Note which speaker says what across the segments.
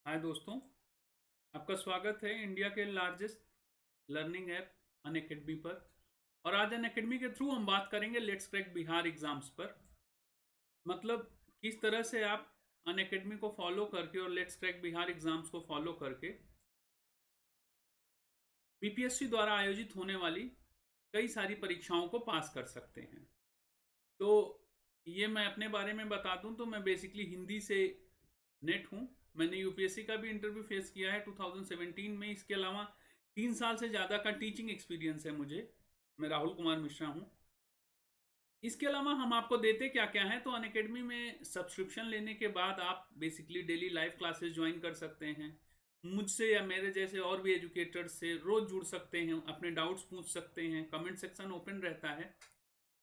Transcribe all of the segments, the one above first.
Speaker 1: हाय दोस्तों, आपका स्वागत है इंडिया के लार्जेस्ट लर्निंग ऐप अनअकैडमी पर। और आज अनअकैडमी के थ्रू हम बात करेंगे लेट्स क्रैक बिहार एग्जाम्स पर। मतलब किस तरह से आप अनअकैडमी को फॉलो करके और लेट्स क्रैक बिहार एग्जाम्स को फॉलो करके बीपीएससी द्वारा आयोजित होने वाली कई सारी परीक्षाओं को पास कर सकते हैं। तो ये मैं अपने बारे में बता दूं तो मैं बेसिकली हिंदी से नेट हूँ। मैंने यूपीएससी का भी इंटरव्यू फेस किया है 2017 में। इसके अलावा 3 साल से ज़्यादा का टीचिंग एक्सपीरियंस है मुझे। मैं राहुल कुमार मिश्रा हूँ। इसके अलावा हम आपको देते क्या क्या है, तो अनअकैडमी में सब्सक्रिप्शन लेने के बाद आप basically daily live classes join कर सकते हैं। मुझसे या मेरे जैसे और भी एजुकेटर्स से रोज जुड़ सकते हैं, अपने डाउट्स पूछ सकते हैं, कमेंट सेक्शन ओपन रहता है।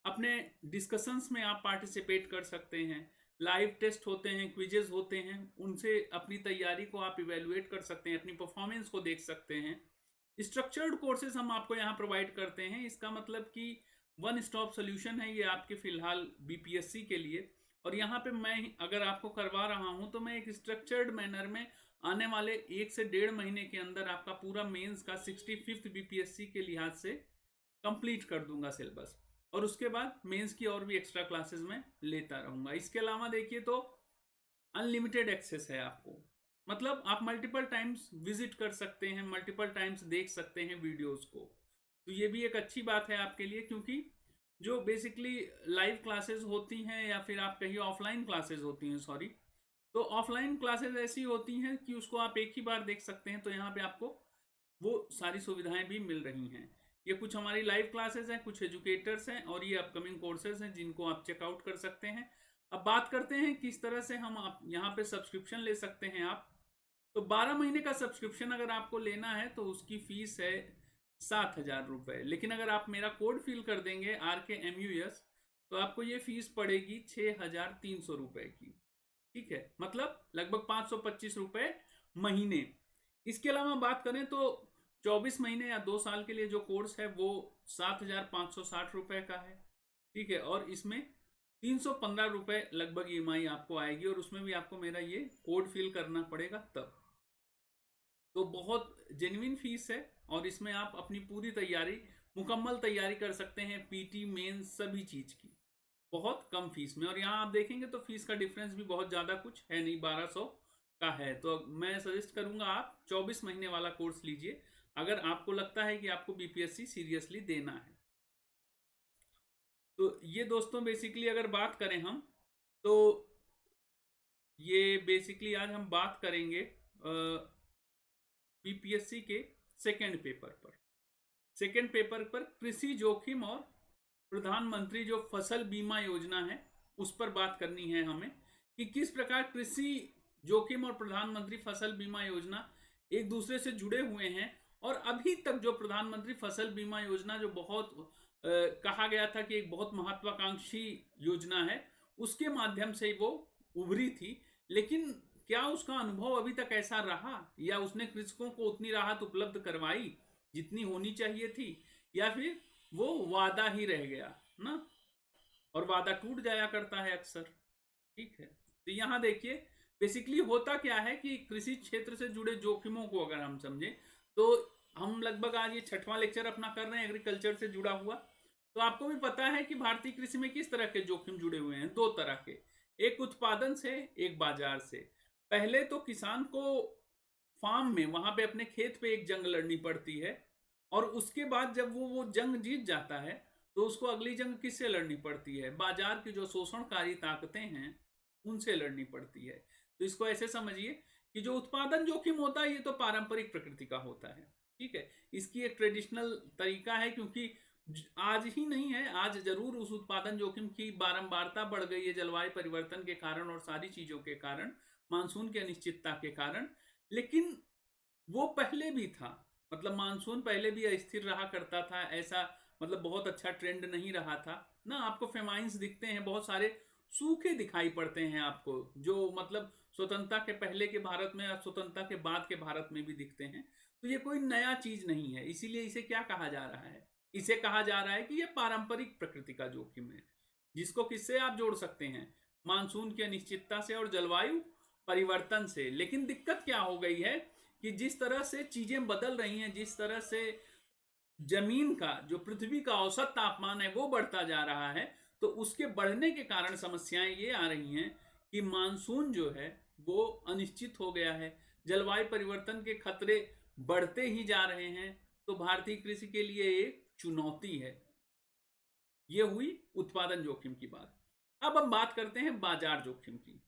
Speaker 1: अपने डिस्कशंस में आप पार्टिसिपेट कर सकते हैं। लाइव टेस्ट होते हैं, क्विजेज होते हैं, उनसे अपनी तैयारी को आप इवेलुएट कर सकते हैं, अपनी परफॉर्मेंस को देख सकते हैं। स्ट्रक्चर्ड कोर्सेज हम आपको यहाँ प्रोवाइड करते हैं। इसका मतलब कि वन स्टॉप सोल्यूशन है ये आपके फिलहाल बीपीएससी के लिए। और यहाँ पे मैं अगर आपको करवा रहा हूँ तो मैं एक स्ट्रक्चर्ड मैनर में आने वाले 1 से 1.5 महीने के अंदर आपका पूरा मेंस का 65th बीपीएससी के लिहाज से कंप्लीट कर दूंगा सिलेबस। और उसके बाद मेंस की और भी एक्स्ट्रा क्लासेस में लेता रहूंगा। इसके अलावा देखिए तो अनलिमिटेड एक्सेस है आपको। मतलब आप मल्टीपल टाइम्स विजिट कर सकते हैं, मल्टीपल टाइम्स देख सकते हैं वीडियोस को। तो ये भी एक अच्छी बात है आपके लिए, क्योंकि जो बेसिकली लाइव क्लासेस होती हैं या फिर आप कहिए ऑफलाइन क्लासेस होती हैं, सॉरी, तो ऑफलाइन क्लासेस ऐसी होती हैं कि उसको आप एक ही बार देख सकते हैं। तो यहाँ पे आपको वो सारी सुविधाएं भी मिल रही हैं। ये कुछ हमारी लाइव क्लासेस हैं, कुछ एजुकेटर्स हैं, और ये अपकमिंग कोर्सेज हैं जिनको आप चेकआउट कर सकते हैं। अब बात करते हैं किस तरह से हम आप यहाँ पे सब्सक्रिप्शन ले सकते हैं। आप तो 12 महीने का सब्सक्रिप्शन अगर आपको लेना है तो उसकी फीस है 7,000 रुपये। लेकिन अगर आप मेरा कोड फिल कर देंगे RKMUS तो आपको ये फीस पड़ेगी 6,300 रुपये की। ठीक है, मतलब लगभग 525 रुपये महीने। इसके अलावा बात करें तो 24 महीने या 2 साल के लिए जो कोर्स है वो 7,560 रुपये का है। ठीक है, और इसमें 315 रुपये लगभग EMI आपको आएगी, और उसमें भी आपको मेरा ये कोड फिल करना पड़ेगा तब। तो बहुत जेन्युइन फीस है, और इसमें आप अपनी पूरी तैयारी, मुकम्मल तैयारी कर सकते हैं, पीटी मेंस सभी चीज की, बहुत कम फीस में। और यहाँ आप देखेंगे तो फीस का डिफरेंस भी बहुत ज़्यादा कुछ है नहीं, 1200 का है। तो मैं सजेस्ट करूंगा आप 24 महीने वाला कोर्स लीजिए अगर आपको लगता है कि आपको बीपीएससी सीरियसली देना है। तो ये दोस्तों बेसिकली अगर बात करें हम, तो ये बेसिकली आज हम बात करेंगे बीपीएससी के सेकेंड पेपर पर। सेकेंड पेपर पर कृषि जोखिम और प्रधानमंत्री जो फसल बीमा योजना है उस पर बात करनी है हमें, कि किस प्रकार कृषि जोखिम और प्रधानमंत्री फसल बीमा योजना एक दूसरे से जुड़े हुए हैं। और अभी तक जो प्रधानमंत्री फसल बीमा योजना जो बहुत कहा गया था कि एक बहुत महत्वाकांक्षी योजना है, उसके माध्यम से वो उभरी थी। लेकिन क्या उसका अनुभव अभी तक ऐसा रहा, या उसने कृषकों को उतनी राहत उपलब्ध करवाई जितनी होनी चाहिए थी, या फिर वो वादा ही रह गया ना। और वादा टूट जाया करता है अक्सर। ठीक है, तो यहां देखिए बेसिकली होता क्या है कि कृषि क्षेत्र से जुड़े जोखिमों को अगर हम समझें तो हम लगभग आज ये 6वां लेक्चर अपना कर रहे हैं एग्रीकल्चर से जुड़ा हुआ। तो आपको भी पता है कि भारतीय कृषि में किस तरह के जोखिम जुड़े हुए हैं, 2 तरह के, एक उत्पादन से, एक बाजार से। पहले तो किसान को फार्म में वहां पे अपने खेत पे एक जंग लड़नी पड़ती है, और उसके बाद जब वो जंग जीत जाता है तो उसको अगली जंग किससे लड़नी पड़ती है, बाजार की जो शोषणकारी ताकतें हैं उनसे लड़नी पड़ती है। तो इसको ऐसे समझिए कि जो उत्पादन जोखिम होता है ये तो पारंपरिक प्रकृति का होता है। ठीक है, इसकी एक ट्रेडिशनल तरीका है, क्योंकि आज ही नहीं है, आज जरूर उस उत्पादन जोखिम की बारंबारता बढ़ गई है जलवायु परिवर्तन के कारण और सारी चीजों के कारण, मानसून की अनिश्चितता के कारण। लेकिन वो पहले भी था, मतलब मानसून पहले भी अस्थिर रहा करता था, ऐसा मतलब बहुत अच्छा ट्रेंड नहीं रहा था ना। आपको फेमाइंस दिखते हैं, बहुत सारे सूखे दिखाई पड़ते हैं आपको, जो मतलब स्वतंत्रता के पहले के भारत में और स्वतंत्रता के बाद के भारत में भी दिखते हैं। तो ये कोई नया चीज नहीं है, इसीलिए इसे क्या कहा जा रहा है, इसे कहा जा रहा है कि ये पारंपरिक प्रकृति का जोखिम है, जिसको किससे आप जोड़ सकते हैं, मानसून की अनिश्चितता से और जलवायु परिवर्तन से। लेकिन दिक्कत क्या हो गई है कि जिस तरह से चीजें बदल रही हैं, जिस तरह से जमीन का, जो पृथ्वी का औसत तापमान है वो बढ़ता जा रहा है, तो उसके बढ़ने के कारण समस्याएं ये आ रही हैं कि मानसून जो है वो अनिश्चित हो गया है, जलवायु परिवर्तन के खतरे बढ़ते ही जा रहे हैं। तो भारतीय कृषि के लिए एक चुनौती है। ये हुई उत्पादन जोखिम की बात। अब हम बात करते हैं बाजार जोखिम की।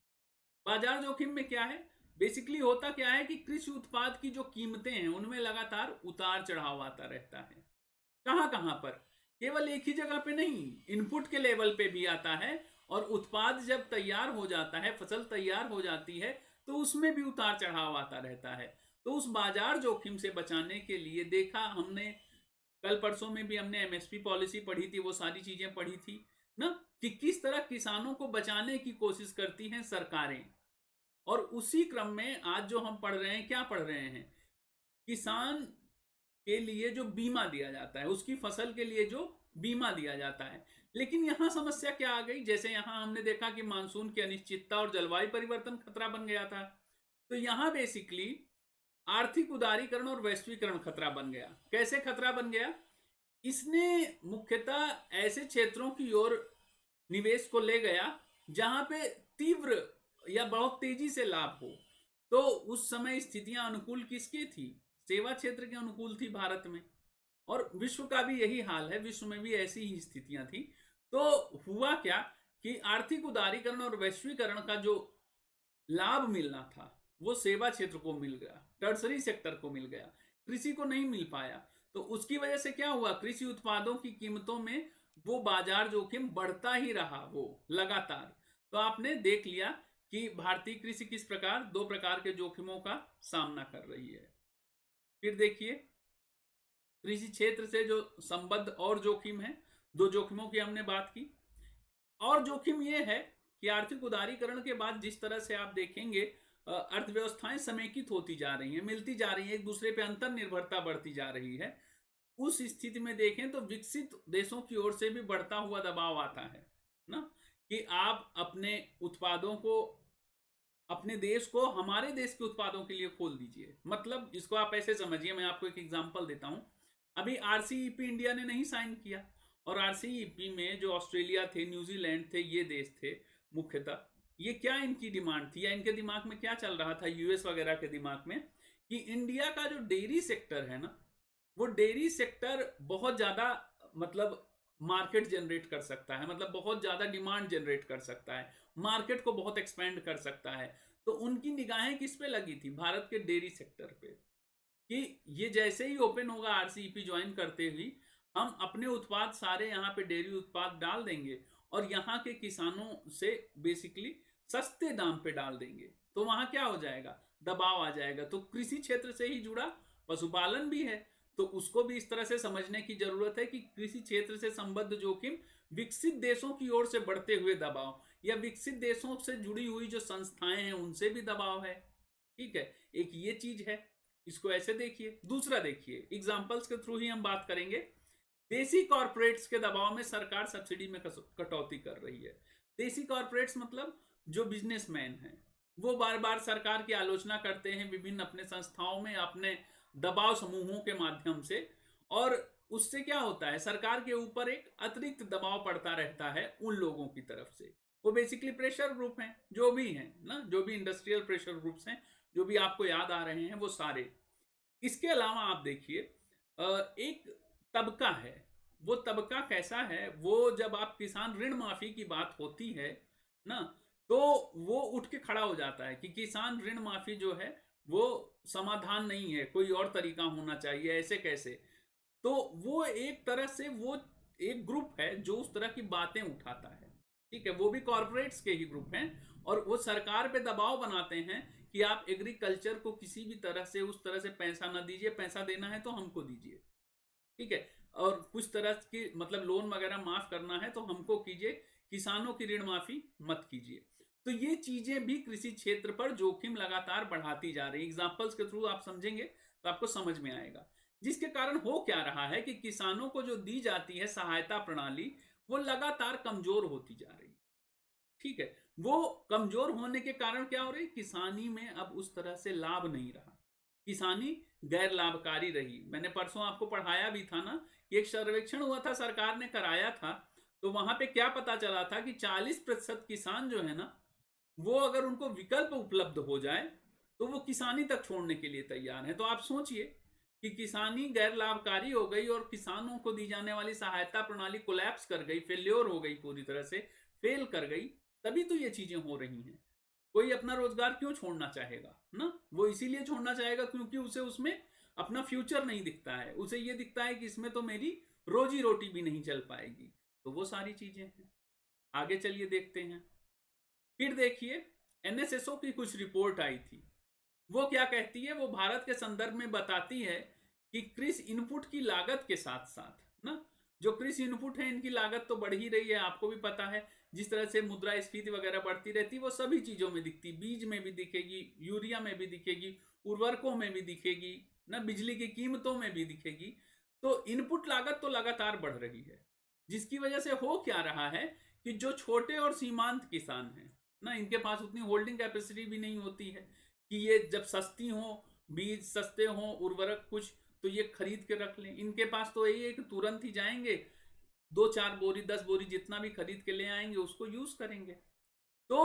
Speaker 1: बाजार जोखिम में क्या है, बेसिकली होता क्या है कि कृषि उत्पाद की जो कीमतें हैं उनमें लगातार उतार चढ़ाव आता रहता है। कहां कहां पर, केवल एक ही जगह पे नहीं, इनपुट के लेवल पे भी आता है, और उत्पाद जब तैयार हो जाता है, फसल तैयार हो जाती है, तो उसमें भी उतार चढ़ाव आता रहता है। तो उस बाजार जोखिम से बचाने के लिए देखा हमने, कल परसों में भी हमने एमएसपी पॉलिसी पढ़ी थी, वो सारी चीजें पढ़ी थी ना, कि किस तरह किसानों को बचाने की कोशिश करती हैं सरकारें। और उसी क्रम में आज जो हम पढ़ रहे हैं, क्या पढ़ रहे हैं, किसान के लिए जो बीमा दिया जाता है, उसकी फसल के लिए जो बीमा दिया जाता है। लेकिन यहां समस्या क्या आ गई, जैसे यहां हमने देखा कि मानसून की अनिश्चितता और जलवायु परिवर्तन खतरा बन गया था, तो यहां बेसिकली आर्थिक उदारीकरण और वैश्वीकरण खतरा बन गया। कैसे खतरा बन गया, इसने मुख्यतः ऐसे क्षेत्रों की ओर निवेश को ले गया जहां पे तीव्र या बहुत तेजी से लाभ हो। तो उस समय स्थितियां अनुकूल किसकी थी, सेवा क्षेत्र के अनुकूल थी भारत में, और विश्व का भी यही हाल है, विश्व में भी ऐसी ही स्थितियां थी। तो हुआ क्या कि आर्थिक उदारीकरण और वैश्वीकरण का जो लाभ मिलना था वो सेवा क्षेत्र को मिल गया, टर्सरी सेक्टर को मिल गया, कृषि को नहीं मिल पाया। तो उसकी वजह से क्या हुआ, कृषि उत्पादों की कीमतों में वो बाजार जोखिम बढ़ता ही रहा, वो लगातार। तो आपने देख लिया कि भारतीय कृषि किस प्रकार दो प्रकार के जोखिमों का सामना कर रही है। फिर देखिए, कृषि क्षेत्र से जो संबद्ध और जोखिम है, दो जोखिमों की हमने बात की। और जोखिम यह है कि आर्थिक उदारीकरण के बाद जिस तरह से आप देखेंगे अर्थव्यवस्थाएं समेकित होती जा रही हैं, मिलती जा रही हैं, एक दूसरे पे अंतर निर्भरता बढ़ती जा रही है। उस स्थिति में देखें तो विकसित देशों की ओर से भी बढ़ता हुआ दबाव आता है ना, कि आप अपने उत्पादों को, अपने देश को हमारे देश के उत्पादों के लिए खोल दीजिए। मतलब इसको आप ऐसे समझिए, मैं आपको एक एग्जांपल देता हूं। अभी आरसीईपी इंडिया ने नहीं साइन किया, और आरसीईपी में जो ऑस्ट्रेलिया थे, न्यूजीलैंड थे, ये देश थे मुख्यतः। ये क्या इनकी डिमांड थी, या इनके दिमाग में क्या चल रहा था, यूएस वगैरह के दिमाग में, कि इंडिया का जो डेयरी सेक्टर है ना, वो डेयरी सेक्टर बहुत ज्यादा, मतलब मार्केट जनरेट कर सकता है, मतलब बहुत ज्यादा डिमांड जनरेट कर सकता है, मार्केट को बहुत एक्सपेंड कर सकता है। तो उनकी निगाहें किस पे लगी थी, भारत के डेयरी सेक्टर पे, कि ये जैसे ही ओपन होगा आरसीईपी ज्वाइन करते हुए, हम अपने उत्पाद सारे यहाँ पे डेयरी उत्पाद डाल देंगे और यहाँ के किसानों से बेसिकली सस्ते दाम पे डाल देंगे। तो वहां क्या हो जाएगा, दबाव आ जाएगा। तो कृषि क्षेत्र से ही जुड़ा पशुपालन भी है, तो उसको भी इस तरह से समझने की जरूरत है कि कृषि क्षेत्र से संबद्ध जोखिम, विकसित देशों की ओर से बढ़ते हुए दबाव, या विकसित देशों से जुड़ी हुई जो संस्थाएं हैं उनसे भी दबाव है। ठीक है, एक ये चीज है, इसको ऐसे देखिए। दूसरा देखिए, एग्जाम्पल्स के थ्रू ही हम बात करेंगे। देसी कॉर्पोरेट्स के दबाव में सरकार सब्सिडी में कटौती कर रही है। देसी कॉर्पोरेट्स मतलब जो बिजनेसमैन हैं, वो बार बार सरकार की आलोचना करते हैं विभिन्न अपने संस्थाओं में, अपने दबाव समूहों के माध्यम से, और उससे क्या होता है, सरकार के ऊपर एक अतिरिक्त दबाव पड़ता रहता है उन लोगों की तरफ से। वो बेसिकली प्रेशर ग्रुप हैं, जो भी हैं ना, जो भी इंडस्ट्रियल प्रेशर ग्रुप्स हैं, जो भी आपको याद आ रहे हैं वो सारे। इसके अलावा आप देखिए, एक तबका है, वो तबका कैसा है, वो जब आप किसान ऋण माफी की बात होती है ना, तो वो उठ के खड़ा हो जाता है कि किसान ऋण माफी जो है वो समाधान नहीं है, कोई और तरीका होना चाहिए, ऐसे कैसे। तो वो एक तरह से वो एक ग्रुप है जो उस तरह की बातें उठाता है। ठीक है, वो भी कॉर्पोरेट्स के ही ग्रुप हैं, और वो सरकार पे दबाव बनाते हैं कि आप एग्रीकल्चर को किसी भी तरह से उस तरह से पैसा ना दीजिए, पैसा देना है तो हमको दीजिए। ठीक है, और कुछ तरह की मतलब लोन वगैरह माफ करना है तो हमको कीजिए, किसानों की ऋण माफी मत कीजिए। तो ये चीजें भी कृषि क्षेत्र पर जोखिम लगातार बढ़ाती जा रही है। एग्जांपल्स के थ्रू आप समझेंगे तो आपको समझ में आएगा। जिसके कारण हो क्या रहा है कि किसानों को जो दी जाती है सहायता प्रणाली, वो लगातार कमजोर होती जा रही है। ठीक है, वो कमजोर होने के कारण क्या हो रही, किसानी में अब उस तरह से लाभ नहीं रहा, किसानी गैर लाभकारी रही। मैंने परसों आपको पढ़ाया भी था ना, एक सर्वेक्षण हुआ था, सरकार ने कराया था, तो वहां पे क्या पता चला था कि 40% किसान जो है ना, वो अगर उनको विकल्प उपलब्ध हो जाए तो वो किसानी तक छोड़ने के लिए तैयार है। तो आप सोचिए कि किसानी गैर लाभकारी हो गई और किसानों को दी जाने वाली सहायता प्रणाली कोलैप्स कर गई, फेल्योर हो गई, पूरी तरह से फेल कर गई, तभी तो ये चीजें हो रही हैं। कोई अपना रोजगार क्यों छोड़ना चाहेगा ना, वो इसीलिए छोड़ना चाहेगा क्योंकि उसे उसमें अपना फ्यूचर नहीं दिखता है, उसे ये दिखता है कि इसमें तो मेरी रोजी रोटी भी नहीं चल पाएगी। तो वो सारी चीजें हैं। आगे चलिए देखते हैं। फिर देखिए, एनएसएसओ की कुछ रिपोर्ट आई थी। वो क्या कहती है, वो भारत के संदर्भ में बताती है कि कृषि इनपुट की लागत के साथ साथ ना, जो कृषि इनपुट है इनकी लागत तो बढ़ ही रही है, आपको भी पता है। जिस तरह से मुद्रास्फीति वगैरह बढ़ती रहती है, वो सभी चीजों में दिखती, बीज में भी दिखेगी, यूरिया में भी दिखेगी, उर्वरकों में भी दिखेगी ना, बिजली की कीमतों में भी दिखेगी। तो इनपुट लागत तो लगातार बढ़ रही है, जिसकी वजह से हो क्या रहा है कि जो छोटे और सीमांत किसान हैं ना, इनके पास उतनी होल्डिंग कैपेसिटी भी नहीं होती है कि ये जब सस्ती हो, बीज सस्ते हो, उर्वरक कुछ, तो ये खरीद के रख लें। इनके पास तो यही है कि तुरंत ही जाएंगे, 2-4 बोरी 10 बोरी जितना भी खरीद के ले आएंगे, उसको यूज करेंगे। तो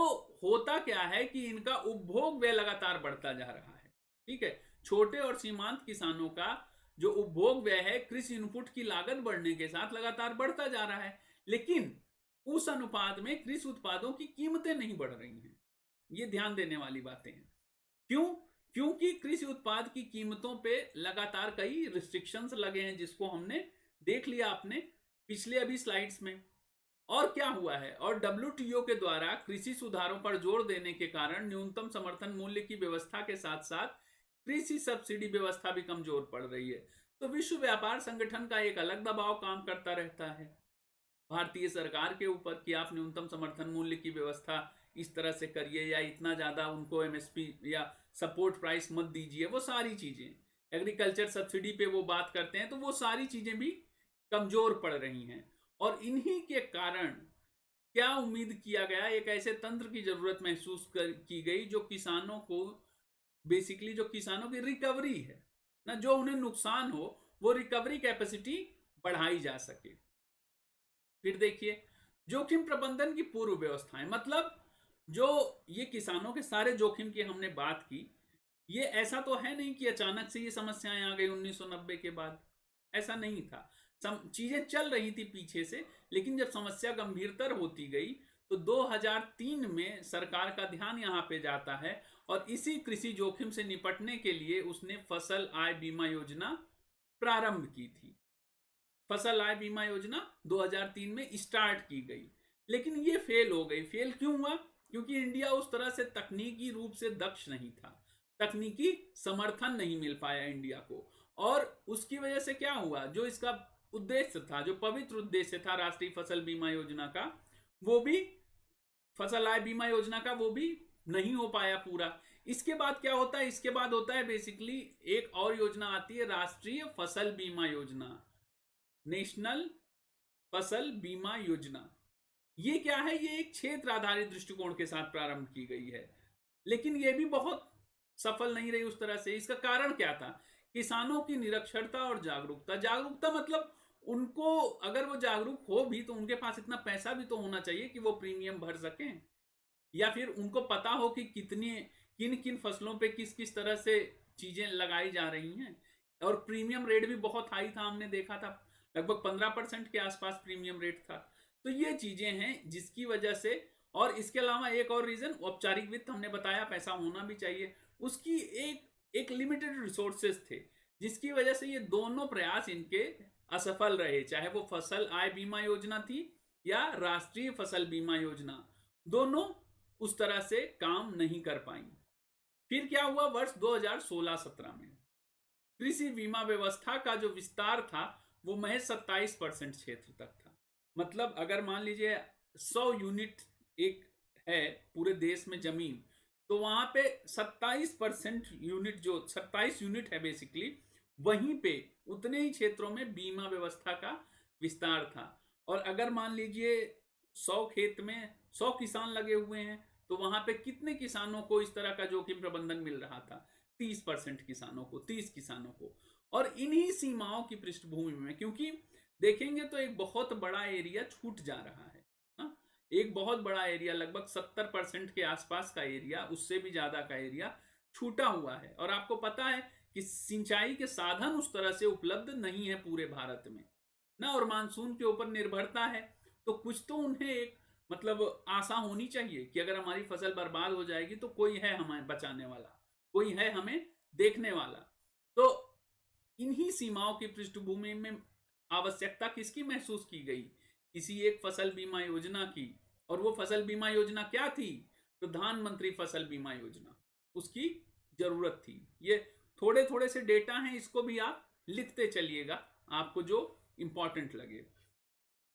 Speaker 1: होता क्या है कि इनका उपभोग व्यय लगातार बढ़ता जा रहा है। ठीक है, छोटे और सीमांत किसानों का जो उपभोग व्यय है कृषि इनपुट की लागत बढ़ने के साथ लगातार बढ़ता जा रहा है, लेकिन उस अनुपात में कृषि उत्पादों की कीमतें नहीं बढ़ रही हैं। ये ध्यान देने वाली बातें हैं। क्यों? क्योंकि कृषि उत्पाद की कीमतों पे लगातार कई रिस्ट्रिक्शंस लगे हैं, जिसको हमने देख लिया अपने पिछले अभी स्लाइड्स में। और क्या हुआ है, और डब्ल्यूटीओ के द्वारा कृषि सुधारों पर जोर देने के कारण न्यूनतम समर्थन मूल्य की व्यवस्था के साथ साथ कृषि सब्सिडी व्यवस्था भी कमजोर पड़ रही है। तो विश्व व्यापार संगठन का एक अलग दबाव काम करता रहता है भारतीय सरकार के ऊपर कि आप न्यूनतम समर्थन मूल्य की व्यवस्था इस तरह से करिए, या इतना ज्यादा उनको एमएसपी या सपोर्ट प्राइस मत दीजिए। वो सारी चीजें एग्रीकल्चर सब्सिडी पे वो बात करते हैं, तो वो सारी चीजें भी कमजोर पड़ रही हैं। और इन्हीं के कारण क्या उम्मीद किया गया, एक ऐसे तंत्र की जरूरत महसूस की गई जो किसानों को बेसिकली, जो किसानों की रिकवरी है ना, जो उन्हें नुकसान हो वो रिकवरी कैपेसिटी बढ़ाई जा सके। फिर देखिए, जोखिम प्रबंधन की पूर्व व्यवस्थाएं, मतलब जो ये किसानों के सारे जोखिम की हमने बात की, ये ऐसा तो है नहीं कि अचानक से ये समस्याएं आ गई 1990 के बाद, ऐसा नहीं था। चीजें चल रही थी पीछे से, लेकिन जब समस्या गंभीरतर होती गई तो 2003 में सरकार का ध्यान यहां पे जाता है, और इसी कृषि जोखिम से निपटने के लिए उसने फसल आय बीमा योजना प्रारंभ की थी। फसल आय बीमा योजना 2003 में स्टार्ट की गई, लेकिन ये फेल हो गई। फेल क्यों हुआ? क्योंकि इंडिया उस तरह से तकनीकी रूप से दक्ष नहीं था, तकनीकी समर्थन नहीं मिल पाया इंडिया को, और उसकी वजह से क्या हुआ, जो इसका उद्देश्य था, जो पवित्र उद्देश्य था राष्ट्रीय फसल बीमा योजना का, वो भी, फसल आय बीमा योजना का, वो भी नहीं हो पाया पूरा। इसके बाद क्या होता है, इसके बाद होता है बेसिकली एक और योजना आती है, राष्ट्रीय फसल बीमा योजना, नेशनल फसल बीमा योजना। ये क्या है, ये एक क्षेत्र आधारित दृष्टिकोण के साथ प्रारंभ की गई है, लेकिन ये भी बहुत सफल नहीं रही उस तरह से। इसका कारण क्या था? किसानों की निरक्षरता और जागरूकता। जागरूकता मतलब उनको, अगर वो जागरूक हो भी तो उनके पास इतना पैसा भी तो होना चाहिए कि वो प्रीमियम भर सकें, या फिर उनको पता हो कि कितनी, किन किन फसलों पे किस किस तरह से चीजें लगाई जा रही हैं। और प्रीमियम रेट भी बहुत हाई था, हमने देखा था लगभग 15% के आसपास प्रीमियम रेट था। तो ये चीजें हैं जिसकी वजह से, और इसके अलावा एक और रीजन, औपचारिक वित्त, हमने बताया पैसा होना भी चाहिए, उसकी एक लिमिटेड रिसोर्सेस थे, जिसकी वजह से ये दोनों प्रयास इनके असफल रहे, चाहे वो फसल आय बीमा योजना थी या राष्ट्रीय फसल बीमा योजना, दोनों उस तरह से काम नहीं कर पाई। फिर क्या हुआ, वर्ष 2016-17 में कृषि बीमा व्यवस्था का जो विस्तार था वो महज 27% क्षेत्र तक था। मतलब अगर मान लीजिए 100 यूनिट एक है पूरे देश में जमीन, तो वहां पे 27% यूनिट, जो 27 यूनिट है बेसिकली, वहीं पे उतने ही क्षेत्रों में बीमा व्यवस्था का विस्तार था। और अगर मान लीजिए 100 खेत में 100 किसान लगे हुए हैं, तो वहां पे कितने किसानों को इस तरह का जोखिम प्रबंधन मिल रहा था? 30% किसानों को, 30 किसानों को। और इन्हीं सीमाओं की पृष्ठभूमि में, क्योंकि देखेंगे तो एक बहुत बड़ा एरिया छूट जा रहा है ना, एक बहुत बड़ा एरिया, लगभग 70% के आसपास का एरिया, उससे भी ज्यादा का एरिया छूटा हुआ है। और आपको पता है कि सिंचाई के साधन उस तरह से उपलब्ध नहीं है पूरे भारत में ना, और मानसून के ऊपर निर्भरता है। तो कुछ तो उन्हें एक मतलब आशा होनी चाहिए कि अगर हमारी फसल बर्बाद हो जाएगी तो कोई है हमें बचाने वाला, कोई है हमें देखने वाला। तो इन्हीं सीमाओं की पृष्ठभूमि में आवश्यकता किसकी महसूस की गई? किसी एक फसल बीमा योजना की। और वो फसल बीमा योजना क्या थी? प्रधानमंत्री फसल बीमा योजना, उसकी जरूरत थी। ये थोड़े थोड़े से डेटा हैं, इसको भी आप लिखते चलिएगा, आपको जो इंपॉर्टेंट लगे।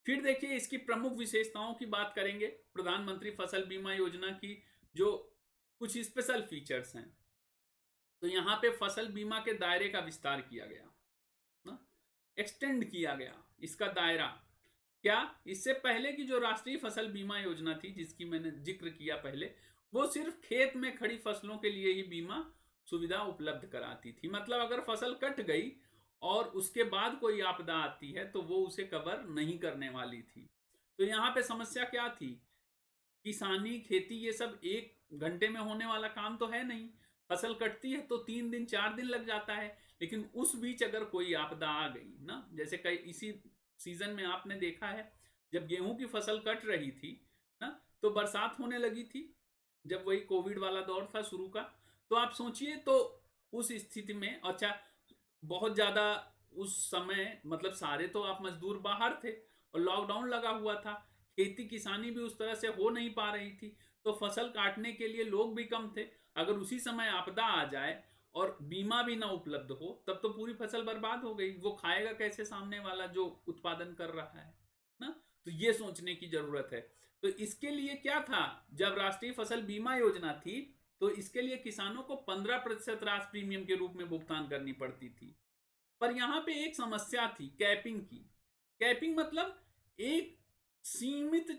Speaker 1: फिर देखिए इसकी प्रमुख विशेषताओं की बात करेंगे, प्रधानमंत्री फसल बीमा योजना की जो कुछ स्पेशल फीचर्स हैं। तो यहां पे फसल बीमा के दायरे का विस्तार किया गया ना, एक्सटेंड किया गया इसका दायरा। क्या? इससे पहले की जो राष्ट्रीय फसल बीमा योजना थी, जिसकी मैंने जिक्र किया पहले, वो सिर्फ खेत में खड़ी फसलों के लिए ही बीमा सुविधा उपलब्ध कराती थी। मतलब अगर फसल कट गई और उसके बाद कोई आपदा आती है तो वो उसे कवर नहीं करने वाली थी। तो यहाँ पे समस्या क्या थी? किसानी, खेती, ये सब एक घंटे में होने वाला काम तो है नहीं। फसल कटती है तो 3 दिन 4 दिन लग जाता है, लेकिन उस बीच अगर कोई आपदा आ गई ना, जैसे कई इसी सीजन में आपने देखा है, जब गेहूं की फसल कट रही थी ना, तो बरसात होने लगी थी, जब वही कोविड वाला दौर था शुरू का। तो आप सोचिए, तो उस स्थिति में, अच्छा, बहुत ज्यादा उस समय मतलब सारे तो आप मजदूर बाहर थे और लॉकडाउन लगा हुआ था, खेती किसानी भी उस तरह से हो नहीं पा रही थी, तो फसल काटने के लिए लोग भी कम थे। अगर उसी समय आपदा आ जाए और बीमा भी ना उपलब्ध हो, तब तो पूरी फसल बर्बाद हो गई। वो खाएगा कैसे सामने वाला जो उत्पादन कर रहा है ना? तो ये सोचने की जरूरत है। तो इसके लिए क्या था, जब राष्ट्रीय फसल बीमा योजना थी तो इसके लिए किसानों को 15% राशि प्रीमियम के रूप में भुगतान करनी पड़ती थी। पर यहां पे एक समस्या थी, कैपिंग की। कैपिंग मतलब एक सीमित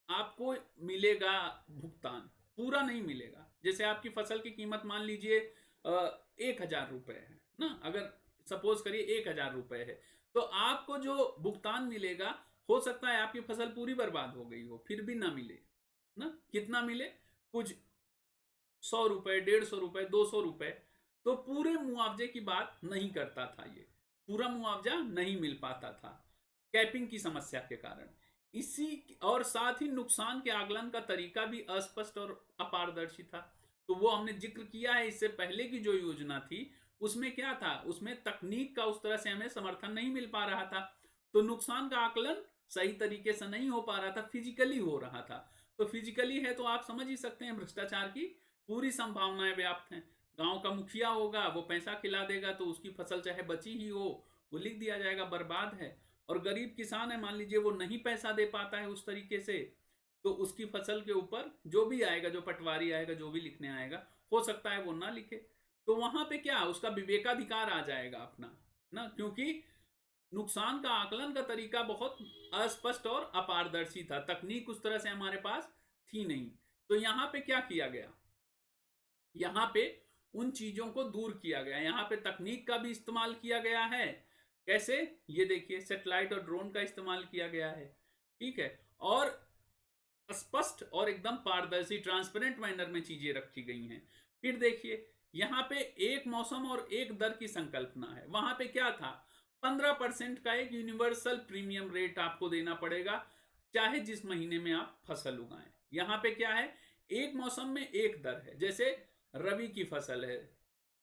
Speaker 1: आपको मिलेगा भुगतान, पूरा नहीं मिलेगा। जैसे आपकी फसल की कीमत मान लीजिए 1,000 रुपए है ना, अगर सपोज करिए 1,000 रुपए है, तो आपको जो भुगतान मिलेगा, हो सकता है आपकी फसल पूरी बर्बाद हो गई हो फिर भी ना मिले ना। कितना मिले? कुछ 100 रुपए, 150 रुपए, 200 रुपए। तो पूरे मुआवजे की बात नहीं करता था, ये पूरा मुआवजा नहीं मिल पाता था कैपिंग की समस्या के कारण। इसी और साथ ही नुकसान के आकलन का तरीका भी अस्पष्ट और अपारदर्शी था। तो वो हमने जिक्र किया है, इससे पहले की जो योजना थी उसमें क्या था, उसमें तकनीक का उस तरह से हमें समर्थन नहीं मिल पा रहा था, तो नुकसान का आकलन सही तरीके से नहीं हो पा रहा था, फिजिकली हो रहा था। तो फिजिकली है तो आप समझ ही सकते हैं भ्रष्टाचार की पूरी संभावनाएं व्याप्त हैं। गांव का मुखिया होगा, वो पैसा खिला देगा तो उसकी फसल चाहे बची ही हो, वो लिख दिया जाएगा बर्बाद है। और गरीब किसान है, मान लीजिए वो नहीं पैसा दे पाता है उस तरीके से, तो उसकी फसल के ऊपर जो भी आएगा, जो पटवारी आएगा, जो भी लिखने आएगा, हो सकता है वो ना लिखे। तो वहां पे क्या, उसका विवेकाधिकार आ जाएगा अपना ना, क्योंकि नुकसान का आकलन का तरीका बहुत अस्पष्ट और अपारदर्शी था, तकनीक उस तरह से हमारे पास थी नहीं। तो यहां पे क्या किया गया, यहां पे उन चीजों को दूर किया गया, यहां पे तकनीक का भी इस्तेमाल किया गया है। कैसे? ये देखिए, सैटेलाइट और ड्रोन का इस्तेमाल किया गया है, ठीक है, और स्पष्ट और एकदम पारदर्शी ट्रांसपेरेंट मैनर में चीजें रखी गई हैं। फिर देखिए, यहां पे एक मौसम और एक दर की संकल्पना है। वहां पे क्या था, 15% का एक यूनिवर्सल प्रीमियम रेट आपको देना पड़ेगा, चाहे जिस महीने में आप फसल उगाएं। यहां पे क्या है, एक मौसम में एक दर है। जैसे रबी की फसल है,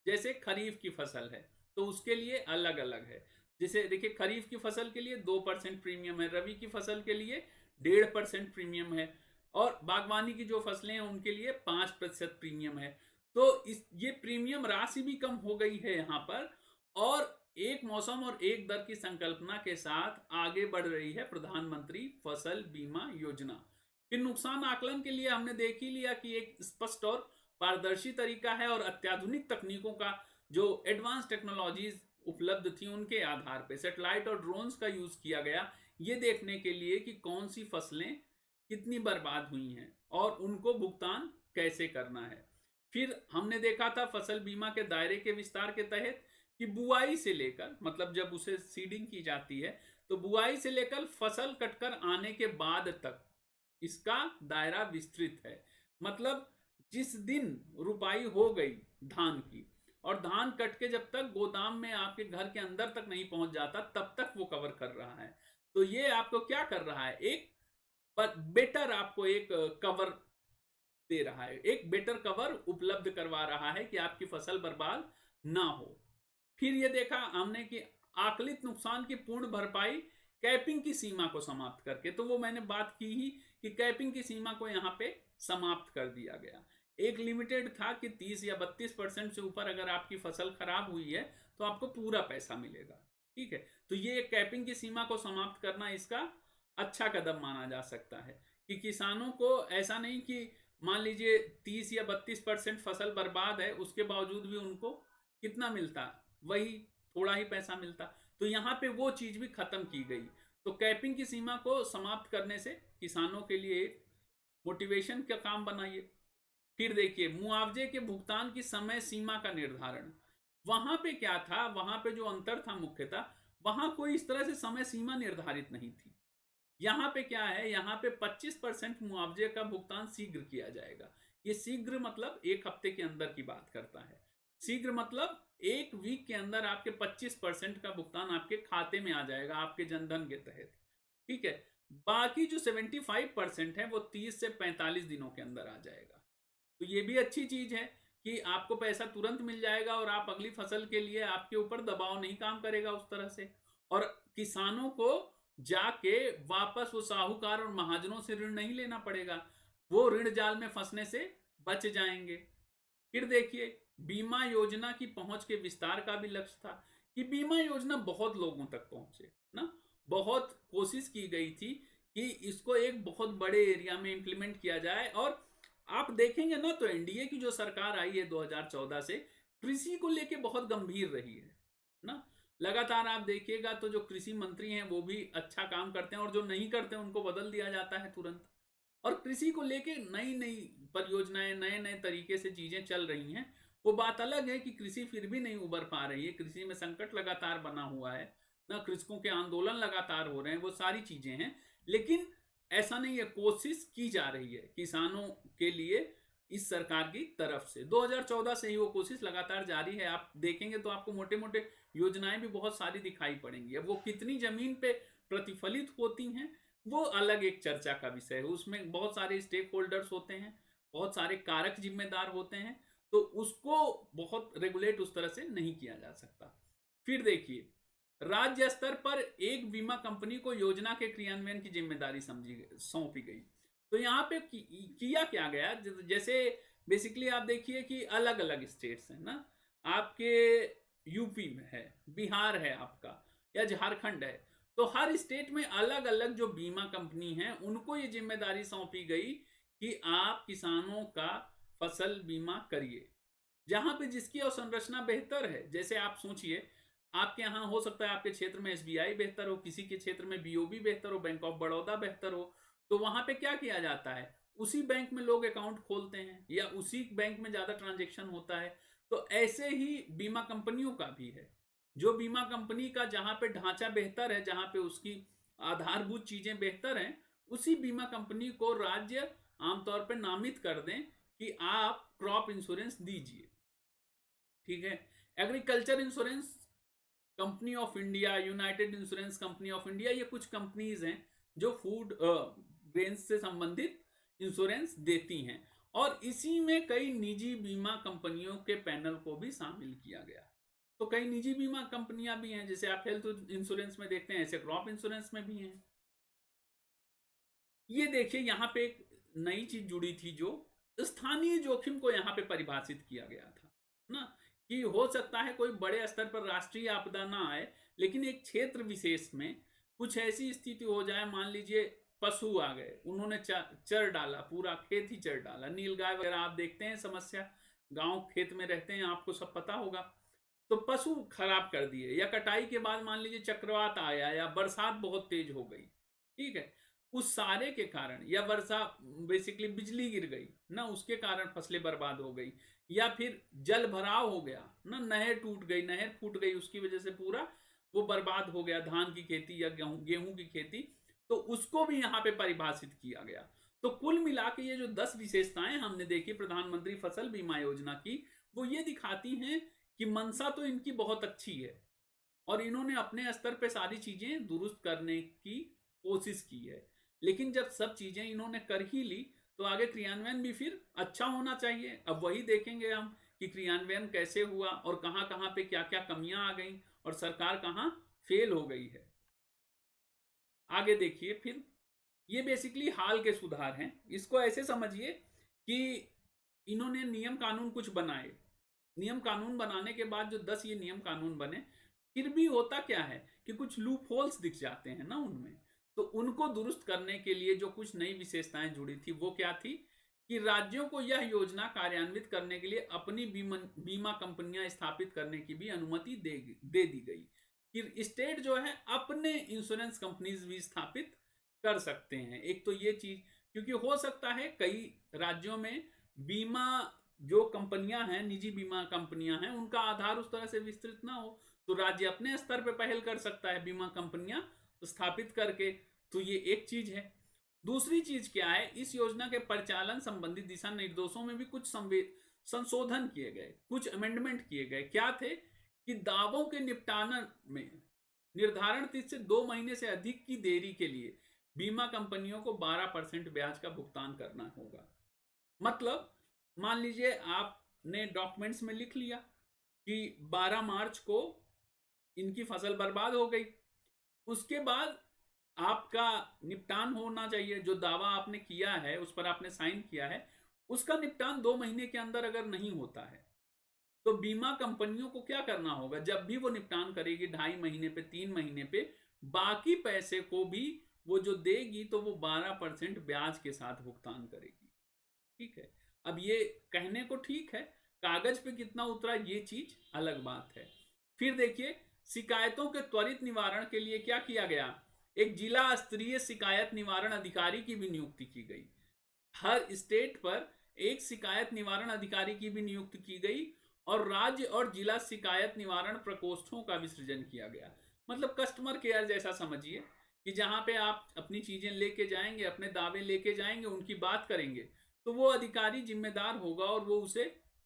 Speaker 1: जैसे खरीफ की फसल है, तो उसके लिए अलग अलग है। जैसे देखिए, खरीफ की फसल के लिए 2% प्रीमियम है, रबी की फसल के लिए 1.5% प्रीमियम है, और बागवानी की जो फसलें हैं उनके लिए 5% प्रीमियम है। तो ये प्रीमियम राशि भी कम हो गई है यहाँ पर, और एक मौसम और एक दर की संकल्पना के साथ आगे बढ़ रही है प्रधानमंत्री फसल बीमा योजना। फिर नुकसान आकलन के लिए हमने देख ही लिया कि एक स्पष्ट और पारदर्शी तरीका है, और अत्याधुनिक तकनीकों का जो एडवांस टेक्नोलॉजीज उपलब्ध थी उनके आधार पर सैटेलाइट और ड्रोन्स का यूज किया गया, ये देखने के लिए कि कौन सी फसलें कितनी बर्बाद हुई हैं और उनको भुगतान कैसे करना है। फिर हमने देखा था फसल बीमा के दायरे के विस्तार के तहत कि बुआई से लेकर, मतलब जब उसे सीडिंग की जाती है, तो बुआई से लेकर फसल कटकर आने के बाद तक इसका दायरा विस्तृत है। मतलब जिस दिन रुपाई हो गई धान की, और धान कट के जब तक गोदाम में आपके घर के अंदर तक नहीं पहुंच जाता, तब तक वो कवर कर रहा है। तो ये आपको क्या कर रहा है, एक बेटर आपको एक कवर दे रहा है, एक बेटर कवर उपलब्ध करवा रहा है कि आपकी फसल बर्बाद ना हो। फिर ये देखा हमने कि आकलित नुकसान की पूर्ण भरपाई कैपिंग की सीमा को समाप्त करके, तो वो मैंने बात की ही कि कैपिंग की सीमा को यहाँ पे समाप्त कर दिया गया। एक लिमिटेड था कि 30 या 32% से ऊपर अगर आपकी फसल खराब हुई है तो आपको पूरा पैसा मिलेगा। ठीक है, तो ये कैपिंग की सीमा को समाप्त करना इसका अच्छा कदम माना जा सकता है कि किसानों को ऐसा नहीं कि मान लीजिए 30 या 32% फसल बर्बाद है, उसके बावजूद भी उनको कितना मिलता, वही थोड़ा ही पैसा मिलता। तो यहाँ पे वो चीज भी खत्म की गई। तो कैपिंग की सीमा को समाप्त करने से किसानों के लिए एक मोटिवेशन का काम बनाइए। फिर देखिए मुआवजे के भुगतान की समय सीमा का निर्धारण, वहां पे क्या था, वहां पे जो अंतर था मुख्यतः, वहां कोई इस तरह से समय सीमा निर्धारित नहीं थी। यहाँ पे क्या है, यहाँ पे 25% मुआवजे का भुगतान शीघ्र किया जाएगा। ये शीघ्र मतलब एक हफ्ते के अंदर की बात करता है। शीघ्र मतलब एक वीक के अंदर आपके 25% का भुगतान आपके खाते में आ जाएगा आपके जनधन के तहत। ठीक है, बाकी जो 75% है वो 30 से 45 दिनों के अंदर आ जाएगा। तो ये भी अच्छी चीज है कि आपको पैसा तुरंत मिल जाएगा और आप अगली फसल के लिए आपके ऊपर दबाव नहीं काम करेगा उस तरह से। और किसानों को जाके वापस वो साहूकार और महाजनों से ऋण नहीं लेना पड़ेगा, वो ऋण जाल में फंसने से बच जाएंगे। फिर देखिए बीमा योजना की पहुंच के विस्तार का भी लक्ष्य था कि बीमा योजना बहुत लोगों तक पहुंचे ना। बहुत कोशिश की गई थी कि इसको एक बहुत बड़े एरिया में इंप्लीमेंट किया जाए। और आप देखेंगे ना तो एनडीए की जो सरकार आई है 2014 से, कृषि को लेके बहुत गंभीर रही है ना। लगातार आप देखिएगा तो जो कृषि मंत्री हैं वो भी अच्छा काम करते हैं और जो नहीं करते हैं उनको बदल दिया जाता है तुरंत। और कृषि को लेके नई नई परियोजनाएं, नए नए तरीके से चीजें चल रही हैं। वो बात अलग है कि कृषि फिर भी नहीं उबर पा रही है, कृषि में संकट लगातार बना हुआ है ना, कृषकों के आंदोलन लगातार हो रहे हैं, वो सारी चीजें हैं। लेकिन ऐसा नहीं है, कोशिश की जा रही है किसानों के लिए इस सरकार की तरफ से। 2014 से ही वो कोशिश लगातार जारी है। आप देखेंगे तो आपको मोटे मोटे योजनाएं भी बहुत सारी दिखाई पड़ेंगी। अब वो कितनी जमीन पे प्रतिफलित होती हैं वो अलग एक चर्चा का विषय है। उसमें बहुत सारे स्टेक होल्डर्स होते हैं, बहुत सारे कारक जिम्मेदार होते हैं, तो उसको बहुत रेगुलेट उस तरह से नहीं किया जा सकता। फिर देखिए राज्य स्तर पर एक बीमा कंपनी को योजना के क्रियान्वयन की जिम्मेदारी सौंपी गई। तो यहाँ पे किया क्या गया, जैसे बेसिकली आप देखिए कि अलग अलग स्टेट्स हैं ना, आपके यूपी में है, बिहार है आपका, या झारखंड है, तो हर स्टेट में अलग अलग जो बीमा कंपनी है उनको ये जिम्मेदारी सौंपी गई कि आप किसानों का फसल बीमा करिए। जहां पे जिसकी अवसंरचना बेहतर है, जैसे आप सोचिए आपके यहाँ हो सकता है आपके क्षेत्र में एसबीआई बेहतर हो, किसी के क्षेत्र में बीओबी बेहतर हो, बैंक ऑफ बड़ौदा बेहतर हो, तो वहां पे क्या किया जाता है, उसी बैंक में लोग अकाउंट खोलते हैं या उसी बैंक में ज्यादा ट्रांजेक्शन होता है। तो ऐसे ही बीमा कंपनियों का भी है। जो बीमा कंपनी का जहां पे ढांचा बेहतर है, जहां पे उसकी आधारभूत चीजें बेहतर हैं, उसी बीमा कंपनी को राज्य आमतौर पर नामित कर दें कि आप क्रॉप इंश्योरेंस दीजिए। ठीक है, agriculture insurance company of India, United insurance company of India, ये कुछ कंपनीज हैं जो फूड ग्रेन्स से संबंधित इंश्योरेंस देती हैं। और इसी में कई निजी बीमा कंपनियों के पैनल को भी शामिल किया गया। तो कई निजी बीमा कंपनियां भी हैं, जैसे आप हेल्थ इंश्योरेंस में देखते हैं, ऐसे क्रॉप इंश्योरेंस में भी हैं। ये देखिए यहाँ पे एक नई चीज जुड़ी थी, जो स्थानीय जोखिम को यहाँ पे परिभाषित किया गया था ना, कि हो सकता है कोई बड़े स्तर पर राष्ट्रीय आपदा ना आए, लेकिन एक क्षेत्र विशेष में कुछ ऐसी स्थिति हो जाए, मान लीजिए पशु आ गए, उन्होंने चर डाला, पूरा खेत ही चर डाला, नीलगाय वगैरह आप देखते हैं समस्या, गांव खेत में रहते हैं, आपको सब पता होगा। तो पशु खराब कर दिए, या कटाई के बाद मान लीजिए चक्रवात आया या बरसात बहुत तेज हो गई। ठीक है, उस सारे के कारण, या वर्षा बेसिकली बिजली गिर गई ना, उसके कारण फसलें बर्बाद हो गई, या फिर जल भराव हो गया ना, नहर टूट गई, नहर फूट गई, उसकी वजह से पूरा वो बर्बाद हो गया, धान की खेती या गेहूं की खेती, तो उसको भी यहाँ पे परिभाषित किया गया। तो कुल मिला के ये जो 10 विशेषताएं हमने देखी प्रधानमंत्री फसल बीमा योजना की, वो ये दिखाती हैं कि मंशा तो इनकी बहुत अच्छी है और इन्होंने अपने स्तर पे सारी चीजें दुरुस्त करने की कोशिश की है, लेकिन जब सब चीजें इन्होंने कर ही ली तो आगे क्रियान्वयन भी फिर अच्छा होना चाहिए। अब वही देखेंगे हम कि क्रियान्वयन कैसे हुआ और कहां कहां पे क्या क्या कमियां आ गई और सरकार कहां फेल हो गई है। आगे देखिए फिर, ये बेसिकली हाल के सुधार हैं। इसको ऐसे समझिए कि इन्होंने नियम कानून कुछ बनाए, नियम कानून बनाने के बाद जो 10 ये नियम कानून बने, फिर भी होता क्या है कि कुछ लूप होल्स दिख जाते हैं ना उनमें, तो उनको दुरुस्त करने के लिए जो कुछ नई विशेषताएं जुड़ी थी वो क्या थी कि राज्यों को यह योजना कार्यान्वित करने के लिए अपनी बीमा कंपनियां स्थापित करने की भी अनुमति दे दी गई कि स्टेट जो है अपने इंश्योरेंस कंपनीज भी स्थापित कर सकते हैं। एक तो ये चीज, क्योंकि हो सकता है कई राज्यों में बीमा जो कंपनियां हैं, निजी बीमा कंपनियां हैं, उनका आधार उस तरह से विस्तृत ना हो, तो राज्य अपने स्तर पर पहल कर सकता है बीमा कंपनियां स्थापित करके। तो ये एक चीज है। दूसरी चीज क्या है, इस योजना के परिचालन संबंधी दिशा निर्देशों में भी कुछ संशोधन किए गए, कुछ अमेंडमेंट किए गए। क्या थे कि दावों के निपटान में निर्धारण तिथि से 2 महीने से अधिक की देरी के लिए बीमा कंपनियों को 12% ब्याज का भुगतान करना होगा। मतलब मान लीजिए आपने डॉक्यूमेंट्स में लिख लिया कि 12 मार्च को इनकी फसल बर्बाद हो गई, उसके बाद आपका निपटान होना चाहिए, जो दावा आपने किया है उस पर आपने साइन किया है, उसका निपटान 2 महीने के अंदर अगर नहीं होता है तो बीमा कंपनियों को क्या करना होगा, जब भी वो निपटान करेगी 2.5 महीने पे, 3 महीने पे, बाकी पैसे को भी वो जो देगी तो वो 12% ब्याज के साथ भुगतान करेगी। ठीक है, अब ये कहने को ठीक है, कागज पे कितना उतरा ये चीज अलग बात है। फिर देखिए, शिकायतों के त्वरित निवारण के लिए क्या किया गया, एक जिला स्तरीय शिकायत निवारण अधिकारी की भी नियुक्ति की गई। हर स्टेट पर एक शिकायत निवारण अधिकारी की भी नियुक्ति की गई और राज्य और जिला शिकायत निवारण प्रकोष्ठों का भी सृजन किया गया। मतलब कस्टमर केयर जैसा समझिए कि जहां पे आप अपनी चीजें लेके जाएंगे, अपने दावे लेके जाएंगे, उनकी बात करेंगे, तो वो अधिकारी जिम्मेदार होगा और वो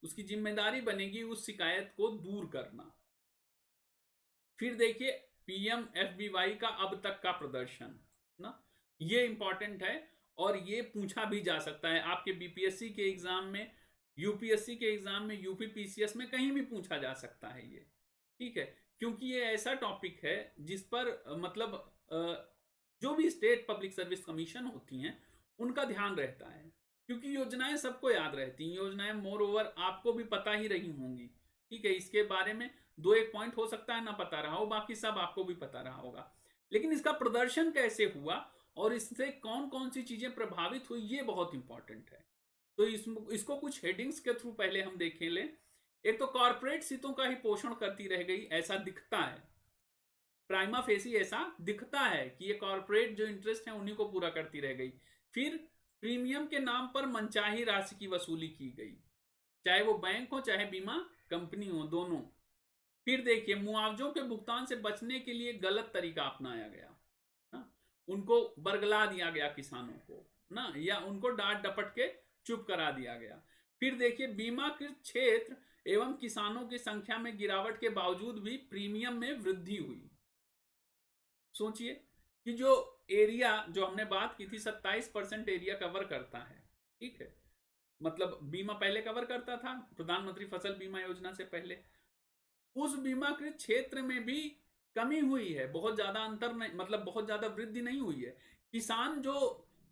Speaker 1: उसकी जिम्मेदारी बनेगी उस शिकायत को दूर करना। फिर देखिए, पीएमएफबीवाई का अब तक का प्रदर्शन ना, ये इंपॉर्टेंट है और ये पूछा भी जा सकता है आपके बीपीएससी के एग्जाम में, यूपीएससी के एग्जाम में, यूपीपीसीएस में, कहीं भी पूछा जा सकता है ये। ठीक है, क्योंकि ये ऐसा टॉपिक है जिस पर मतलब जो भी स्टेट पब्लिक सर्विस कमीशन होती हैं उनका ध्यान रहता है, क्योंकि योजनाएं सबको याद रहती हैं, योजनाएं मोर ओवर आपको भी पता ही रही होंगी। ठीक है, इसके बारे में 2-1 पॉइंट हो सकता है ना पता रहा हो, बाकी सब आपको भी पता रहा होगा, लेकिन इसका प्रदर्शन कैसे हुआ और इससे कौन कौन सी चीजें प्रभावित हुई ये बहुत इंपॉर्टेंट है। तो इसको कुछ हेडिंग्स के थ्रू पहले हम देखें ले। एक तो कॉर्पोरेट हितों का ही पोषण करती रह गई, ऐसा दिखता है, प्राइमा फेसी ऐसा दिखता है कि ये कॉर्पोरेट जो इंटरेस्ट है उन्हीं को पूरा करती रह गई। फिर प्रीमियम के नाम पर मनचाही राशि की वसूली की गई, चाहे वो बैंक हो चाहे बीमा कंपनी हो, दोनों। फिर देखिए, मुआवजों के भुगतान से बचने के लिए गलत तरीका अपनाया गया ना, उनको बरगला दिया गया किसानों को ना, या उनको डांट डपट के चुप करा दिया गया। फिर देखिए, बीमाकृत क्षेत्र एवं किसानों की संख्या में गिरावट के बावजूद भी प्रीमियम में वृद्धि हुई। सोचिए कि जो एरिया जो हमने बात की थी 27% एरिया कवर करता है। ठीक है, मतलब बीमा पहले कवर करता था प्रधानमंत्री फसल बीमा योजना से पहले, उस बीमाकृत क्षेत्र में भी कमी हुई है, बहुत ज्यादा अंतर नहीं, मतलब बहुत ज्यादा वृद्धि नहीं हुई है। किसान जो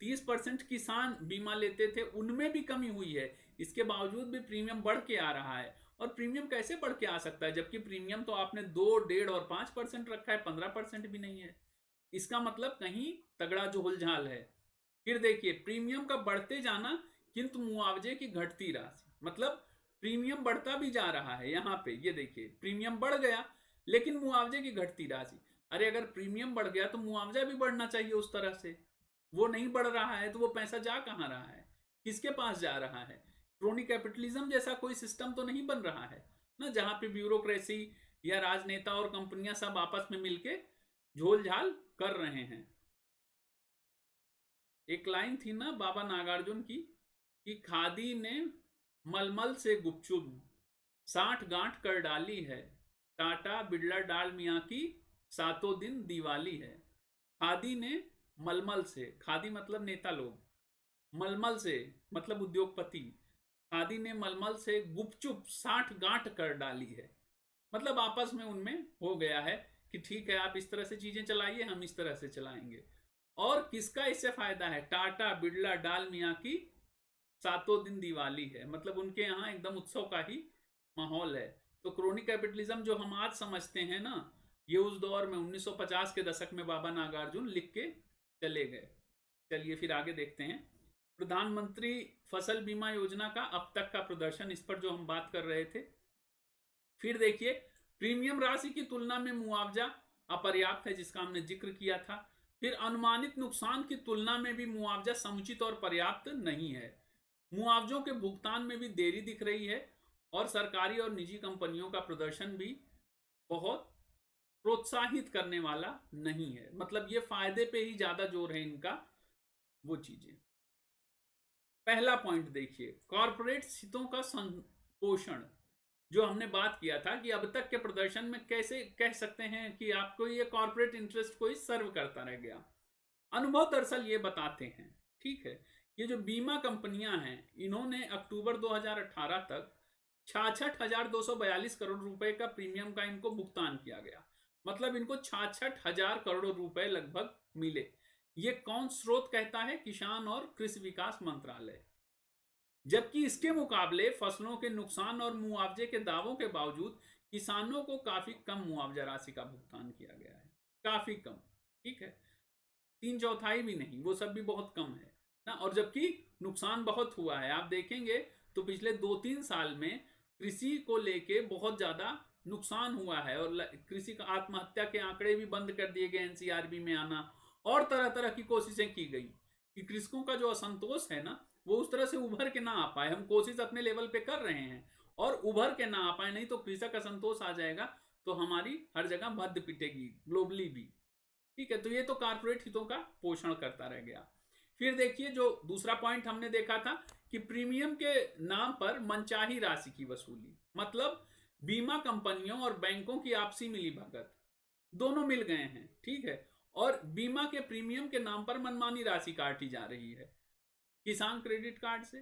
Speaker 1: 30% किसान बीमा लेते थे उनमें भी कमी हुई है, इसके बावजूद भी प्रीमियम बढ़ के आ रहा है। और प्रीमियम कैसे बढ़ के आ सकता है जबकि प्रीमियम तो आपने 2, 1.5 और 5% रखा है, 15% भी नहीं है। इसका मतलब कहीं तगड़ा झोलझाल है। फिर देखिए, प्रीमियम का बढ़ते जाना किंतु मुआवजे की घटती राशि, मतलब प्रीमियम बढ़ता भी जा रहा है, यहां पे ये देखिए प्रीमियम बढ़ गया लेकिन मुआवजे की घटती राशि। अरे अगर प्रीमियम बढ़ गया तो मुआवजा भी बढ़ना चाहिए उस तरह से, वो नहीं बढ़ रहा है तो वो पैसा जा कहाँ रहा है, किसके पास जा रहा है? क्रोनी कैपिटलिज्म जैसा कोई सिस्टम तो नहीं बन रहा है ना, जहां पे ब्यूरोक्रेसी या राजनेता और कंपनियां सब आपस में मिलके झोल झाल कर रहे हैं। एक लाइन थी ना बाबा नागार्जुन की कि खादी ने मलमल से गुपचुप 60 गांठ कर डाली है, टाटा बिरला डाल मियाँ की सातों दिन दिवाली है। खादी ने मलमल से, खादी मतलब नेता लोग, मलमल से मतलब उद्योगपति, खादी ने मलमल से गुपचुप 60 गांठ कर डाली है। मतलब आपस में उनमें हो गया है कि ठीक है आप इस तरह से चीजें चलाइए, हम इस तरह से चलाएंगे। और किसका इससे फायदा है? टाटा बिरला डाल मियाँ की सातों दिन दिवाली है, मतलब उनके यहाँ एकदम उत्सव का ही माहौल है। तो क्रोनी कैपिटलिज्म जो हम आज समझते हैं ना, ये उस दौर में 1950 के दशक में बाबा नागार्जुन लिख के चले गए। चलिए फिर आगे देखते हैं। प्रधानमंत्री फसल बीमा योजना का अब तक का प्रदर्शन, इस पर जो हम बात कर रहे थे। फिर देखिए, प्रीमियम राशि की तुलना में मुआवजा अपर्याप्त है, जिसका हमने जिक्र किया था। फिर अनुमानित नुकसान की तुलना में भी मुआवजा समुचित और पर्याप्त नहीं है। मुआवजों के भुगतान में भी देरी दिख रही है और सरकारी और निजी कंपनियों का प्रदर्शन भी बहुत प्रोत्साहित करने वाला नहीं है। मतलब ये फायदे पे ही ज्यादा जोर है इनका, वो चीजें। पहला पॉइंट देखिए, कॉर्पोरेट हितों का संपोषण, जो हमने बात किया था कि अब तक के प्रदर्शन में कैसे कह सकते हैं कि आपको ये कॉर्पोरेट इंटरेस्ट को ही सर्व करता रह गया। अनुभव दरअसल ये बताते हैं, ठीक है, ये जो बीमा कंपनियां हैं, इन्होंने अक्टूबर 2018 तक 66,242 करोड़ रुपए का प्रीमियम का इनको भुगतान किया गया। मतलब इनको 66,000 करोड़ रुपए लगभग मिले। ये कौन स्रोत कहता है? किसान और कृषि विकास मंत्रालय। जबकि इसके मुकाबले फसलों के नुकसान और मुआवजे के दावों के बावजूद किसानों को काफी कम मुआवजा राशि का भुगतान किया गया है, काफी कम, ठीक है, 3/4 भी नहीं, वो सब भी बहुत कम है ना। और जबकि नुकसान बहुत हुआ है, आप देखेंगे तो पिछले 2-3 साल में कृषि को लेके बहुत ज्यादा नुकसान हुआ है और कृषि का आत्महत्या के आंकड़े भी बंद कर दिए गए एनसीआरबी में आना, और तरह तरह की कोशिशें की गई कि कृषकों का जो असंतोष है ना, वो उस तरह से उभर के ना आ पाए। हम कोशिश अपने लेवल पे कर रहे हैं और उभर के ना आ पाए, नहीं तो कृषक असंतोष आ जाएगा तो हमारी हर जगह मध्य पिटेगी, ग्लोबली भी, ठीक है। तो ये तो कारपोरेट हितों का पोषण करता रह गया। फिर देखिए, जो दूसरा पॉइंट हमने देखा था कि प्रीमियम के नाम पर मनचाही राशि की वसूली, मतलब बीमा कंपनियों और बैंकों की आपसी मिलीभगत, दोनों मिल गए हैं, ठीक है, और बीमा के प्रीमियम के नाम पर मनमानी राशि काटी जा रही है। किसान क्रेडिट कार्ड से,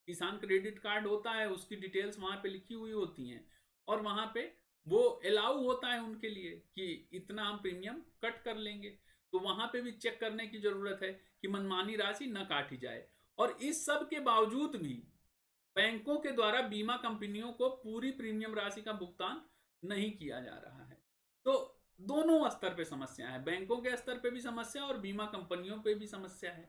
Speaker 1: किसान क्रेडिट कार्ड होता है, उसकी डिटेल्स वहां पे लिखी हुई होती हैं और वहां पे वो अलाउ होता है उनके लिए कि इतना हम प्रीमियम कट कर लेंगे। तो वहां पे भी चेक करने की जरूरत है कि मनमानी राशि न काटी जाए। और इस सब के बावजूद भी बैंकों के द्वारा बीमा कंपनियों को पूरी प्रीमियम राशि का भुगतान नहीं किया जा रहा है। तो दोनों स्तर पे समस्या है, बैंकों के स्तर पे भी समस्या और बीमा कंपनियों पे भी समस्या है।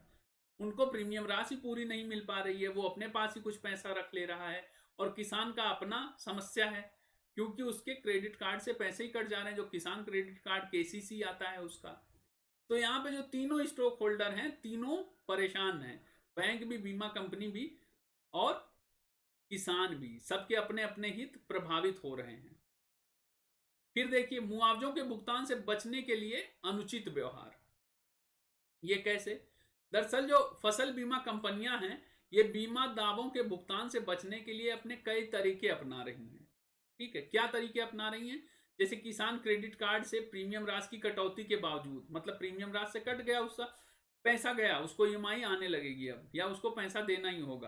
Speaker 1: उनको प्रीमियम राशि पूरी नहीं मिल पा रही है, वो अपने पास ही कुछ पैसा रख ले रहा है, और किसान का अपना समस्या है क्योंकि उसके क्रेडिट कार्ड से पैसे ही कट जा रहे हैं, जो किसान क्रेडिट कार्ड केसीसी आता है उसका। तो यहाँ पे जो तीनों स्टॉक होल्डर हैं, तीनों परेशान हैं, बैंक भी, बीमा कंपनी भी और किसान भी, सबके अपने अपने हित प्रभावित हो रहे हैं। फिर देखिए, मुआवजों के भुगतान से बचने के लिए अनुचित व्यवहार, ये कैसे? दरअसल जो फसल बीमा कंपनियां हैं, ये बीमा दावों के भुगतान से बचने के लिए अपने कई तरीके अपना रही हैं, ठीक है। क्या तरीके अपना रही हैं? जैसे किसान क्रेडिट कार्ड से प्रीमियम राशि की कटौती के बावजूद, मतलब प्रीमियम राशि से कट गया, उसका पैसा गया, उसको ईएमआई आने लगेगी अब, या उसको पैसा देना ही होगा,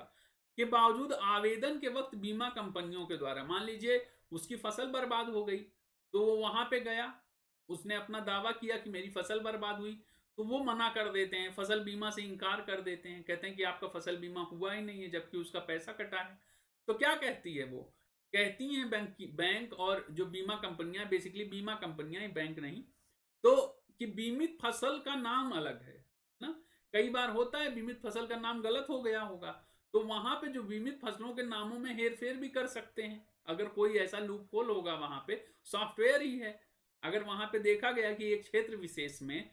Speaker 1: के बावजूद आवेदन के वक्त बीमा कंपनियों के द्वारा, मान लीजिए उसकी फसल बर्बाद हो गई तो वो वहां पे गया, उसने अपना दावा किया कि मेरी फसल बर्बाद हुई, तो वो मना कर देते हैं, फसल बीमा से इनकार कर देते हैं, कहते हैं कि आपका फसल बीमा हुआ ही नहीं है, जबकि उसका पैसा कटा है। तो क्या कहती है वो? कहती हैं बैंक और जो बीमा कंपनियां, बेसिकली बीमा कंपनियां, बैंक नहीं, तो कि बीमित फसल का नाम अलग है ना। कई बार होता है बीमित फसल का नाम गलत हो गया होगा, तो वहां पे जो बीमित फसलों के नामों में हेरफेर भी कर सकते हैं। अगर कोई ऐसा लूप होल होगा, वहां पे सॉफ्टवेयर ही है, अगर वहां पे देखा गया कि एक क्षेत्र विशेष में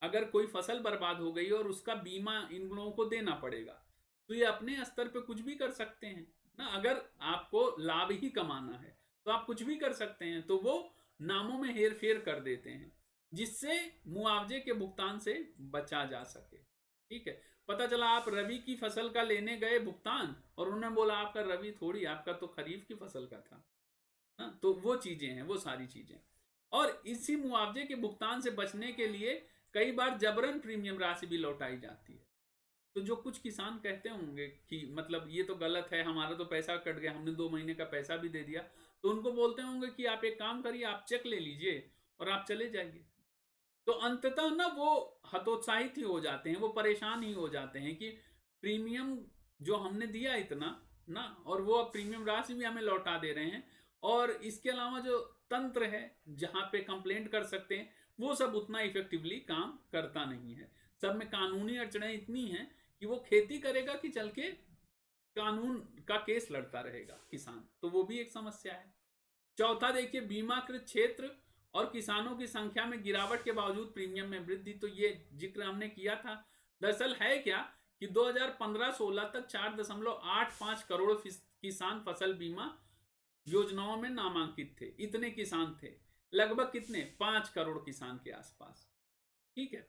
Speaker 1: अगर कोई फसल बर्बाद हो गई और उसका बीमा इन लोगों को देना पड़ेगा, तो ये अपने स्तर पे कुछ भी कर सकते हैं ना। अगर आपको लाभ ही कमाना है तो आप कुछ भी कर सकते हैं, तो वो नामों में हेर फेर कर देते हैं जिससे मुआवजे के भुगतान से बचा जा सके। ठीक है, पता चला आप रबी की फसल का लेने गए भुगतान और उन्होंने बोला आपका रबी थोड़ी, आपका तो खरीफ की फसल का था ना। तो वो चीजें हैं, वो सारी चीजें। और इसी मुआवजे के भुगतान से बचने के लिए कई बार जबरन प्रीमियम राशि भी लौटाई जाती है। तो जो कुछ किसान कहते होंगे कि मतलब ये तो गलत है, हमारा तो पैसा कट गया, हमने 2 महीने का पैसा भी दे दिया, तो उनको बोलते होंगे कि आप एक काम करिए, आप चेक ले लीजिए और आप चले जाइए। तो अंततः ना वो हतोत्साहित ही हो जाते हैं, वो परेशान ही हो जाते हैं कि प्रीमियम जो हमने दिया इतना ना, और वो अब प्रीमियम राशि भी हमें लौटा दे रहे हैं, और इसके अलावा जो तंत्र है जहां पे कंप्लेंट कर सकते हैं वो सब उतना इफेक्टिवली काम करता नहीं है। सब में कानूनी अड़चने इतनी हैं कि वो खेती करेगा कि चल के कानून का केस लड़ता रहेगा किसान, तो वो भी एक समस्या है। चौथा देखिए, बीमाकृत क्षेत्र और किसानों की संख्या में गिरावट के बावजूद प्रीमियम में वृद्धि, तो ये जिक्र हमने किया था। दरअसल है क्या कि 2015-16 तक 4.85 करोड़ किसान फसल बीमा योजनाओं में नामांकित थे। इतने किसान थे, लगभग कितने, 5 करोड़ किसान के आसपास। ठीक है,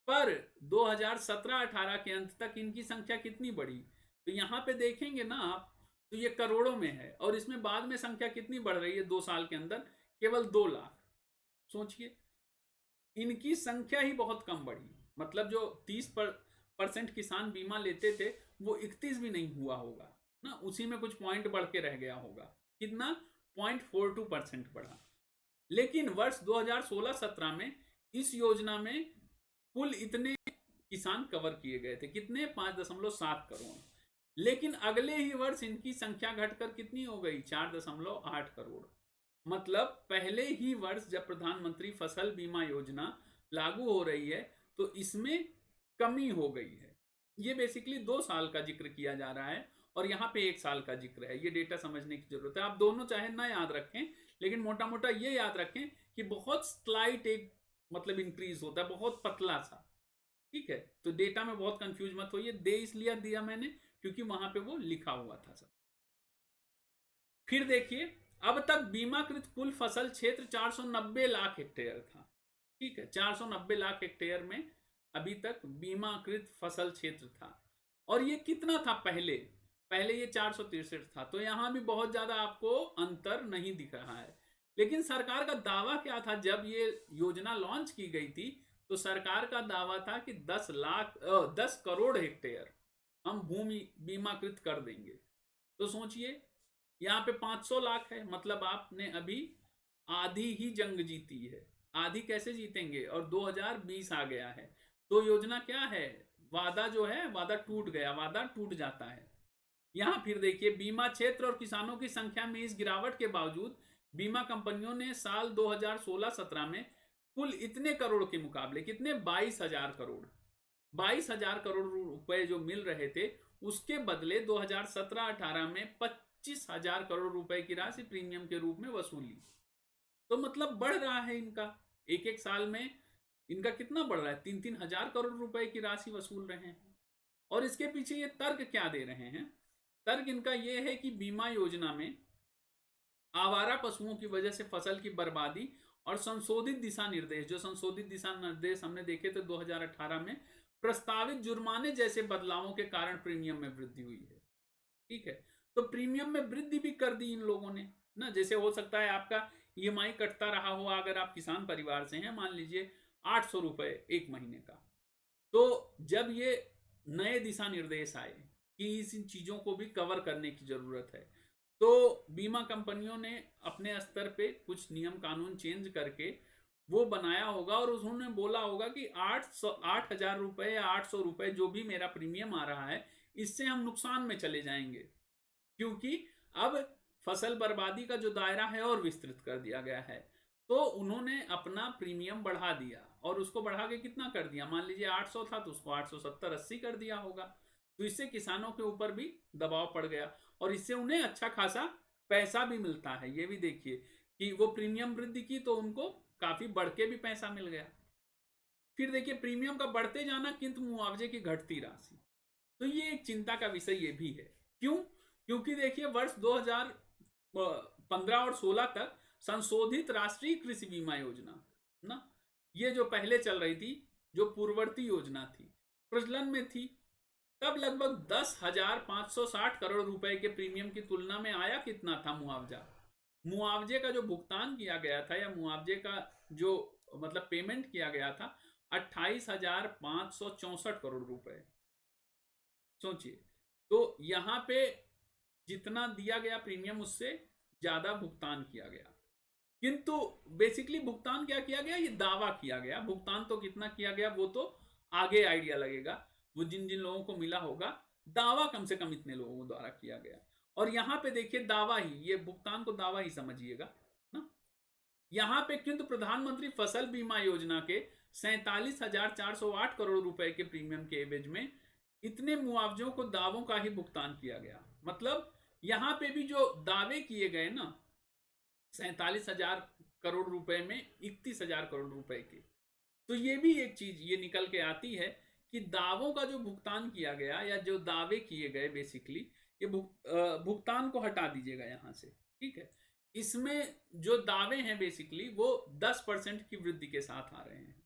Speaker 1: पर 2017-18 के अंत तक इनकी संख्या कितनी बढ़ी, तो यहां पे देखेंगे ना आप, तो ये करोड़ों में है, और इसमें बाद में संख्या कितनी बढ़ रही है 2 साल के अंदर, केवल 2 लाख। सोचिए, इनकी संख्या ही बहुत कम बढ़ी, मतलब जो 30% किसान बीमा लेते थे वो 31 भी नहीं हुआ होगा ना, उसी में कुछ पॉइंट बढ़ के रह गया होगा। कितना, 0.42% बढ़ा। लेकिन वर्ष 2016-17 में इस योजना में कुल इतने किसान कवर किए गए थे, कितने, 5.7 करोड़। लेकिन अगले ही वर्ष इनकी संख्या घटकर कितनी हो गई, 4.8 करोड़। मतलब पहले ही वर्ष जब प्रधानमंत्री फसल बीमा योजना लागू हो रही है तो इसमें कमी हो गई है। ये बेसिकली 2 साल का जिक्र किया जा रहा है और यहाँ पे 1 साल का जिक्र है। ये डेटा समझने की जरूरत है। आप दोनों चाहे ना याद रखें, लेकिन मोटा मोटा ये याद रखें कि बहुत स्लाइट एक मतलब इंक्रीज होता है, बहुत पतला सा। ठीक है, तो डेटा में बहुत कंफ्यूज मत होइए, दे इसलिए दिया मैंने क्योंकि वहां पे वो लिखा हुआ था सब। फिर देखिए, अब तक बीमाकृत कुल फसल क्षेत्र 490 लाख हेक्टेयर था। ठीक है, 490 लाख हेक्टेयर में अभी तक बीमाकृत फसल क्षेत्र था। और ये कितना था पहले, पहले ये 463 था। तो यहां भी बहुत ज्यादा आपको अंतर नहीं दिख रहा है। लेकिन सरकार का दावा क्या था जब ये योजना लॉन्च की गई थी, तो सरकार का दावा था कि 10 करोड़ हेक्टेयर हम भूमि बीमाकृत कर देंगे। तो सोचिए, यहाँ पे 500 लाख है, मतलब आपने अभी आधी ही जंग जीती है। आधी कैसे जीतेंगे, और 2020 आ गया है, तो योजना क्या है, वादा जो है वादा टूट गया, वादा टूट जाता है। यहां फिर देखिए, बीमा क्षेत्र और किसानों की संख्या में इस गिरावट के बावजूद बीमा कंपनियों ने साल 2016-17 में कुल इतने करोड़ के मुकाबले कितने, 22,000 करोड़, 22,000 करोड़ रुपए जो मिल रहे थे उसके बदले 2017-18 में 25,000 करोड़ रुपए की राशि प्रीमियम के रूप में वसूली। तो मतलब बढ़ रहा है इनका, एक एक साल में इनका कितना बढ़ रहा है, 3-3 हजार करोड़ रुपए की राशि वसूल रहे हैं। और इसके पीछे ये तर्क क्या दे रहे हैं, तर्क इनका यह है कि बीमा योजना में आवारा पशुओं की वजह से फसल की बर्बादी और संशोधित दिशा निर्देश, जो संशोधित दिशा निर्देश हमने देखे थे 2018 में, प्रस्तावित जुर्माने जैसे बदलावों के कारण प्रीमियम में वृद्धि हुई है। ठीक है, तो प्रीमियम में वृद्धि भी कर दी इन लोगों ने ना। जैसे हो सकता है आपका ईएमआई कटता रहा हो, अगर आप किसान परिवार से हैं, मान लीजिए 800 रुपए एक महीने का, तो जब ये नए दिशा निर्देश आए कि इन चीजों को भी कवर करने की जरूरत है, तो बीमा कंपनियों ने अपने स्तर पे कुछ नियम कानून चेंज करके वो बनाया होगा, और उन्होंने बोला होगा कि 8,000 रुपए या 800 रुपए जो भी मेरा प्रीमियम आ रहा है, इससे हम नुकसान में चले जाएंगे, क्योंकि अब फसल बर्बादी का जो दायरा है और विस्तृत कर दिया गया है। तो उन्होंने अपना प्रीमियम बढ़ा दिया, और उसको बढ़ा के कितना कर दिया, मान लीजिए 800 था तो उसको 870-80 कर दिया होगा। तो इससे किसानों के ऊपर भी दबाव पड़ गया, और इससे उन्हें अच्छा खासा पैसा भी मिलता है। ये भी देखिए कि वो प्रीमियम वृद्धि की तो उनको काफी बढ़ के भी पैसा मिल गया। फिर देखिए प्रीमियम का बढ़ते जाना किंतु मुआवजे की घटती राशि। तो ये एक चिंता का विषय ये भी है। क्यों? क्योंकि देखिए वर्ष 2015 और 16 तक संशोधित राष्ट्रीय कृषि बीमा योजना ना, ये जो पहले चल रही थी, जो पूर्ववर्ती योजना थी, प्रचलन में थी, तब लगभग 10,560 करोड़ रुपए के प्रीमियम की तुलना में आया कितना था मुआवजा। मुआवजे का जो भुगतान किया गया था या मुआवजे का जो मतलब पेमेंट किया गया था 28,564 करोड़ रुपए। सोचिए, तो यहां पे जितना दिया गया प्रीमियम उससे ज्यादा भुगतान किया गया, किंतु बेसिकली भुगतान क्या किया गया, ये दावा किया गया। भुगतान तो कितना किया गया वो तो आगे आइडिया लगेगा, वो जिन जिन लोगों को मिला होगा, दावा कम से कम इतने लोगों द्वारा किया गया। और यहां पे देखिए दावा ही, ये भुगतान को दावा ही समझिएगा ना। यहां पे किंतु प्रधानमंत्री फसल बीमा योजना के 47,408 करोड़ रुपए के प्रीमियम के एवज में इतने मुआवजों को दावों का ही भुगतान किया गया। मतलब यहां पे भी जो दावे किए गए ना 47,000 करोड़ रुपए में 31,000 करोड़ रुपए के, तो ये भी एक चीज ये निकल के आती है कि दावों का जो भुगतान किया गया या जो दावे किए गए, बेसिकली ये भुगतान को हटा दीजिएगा यहां से, ठीक है। इसमें जो दावे हैं बेसिकली वो 10% की वृद्धि के साथ आ रहे हैं,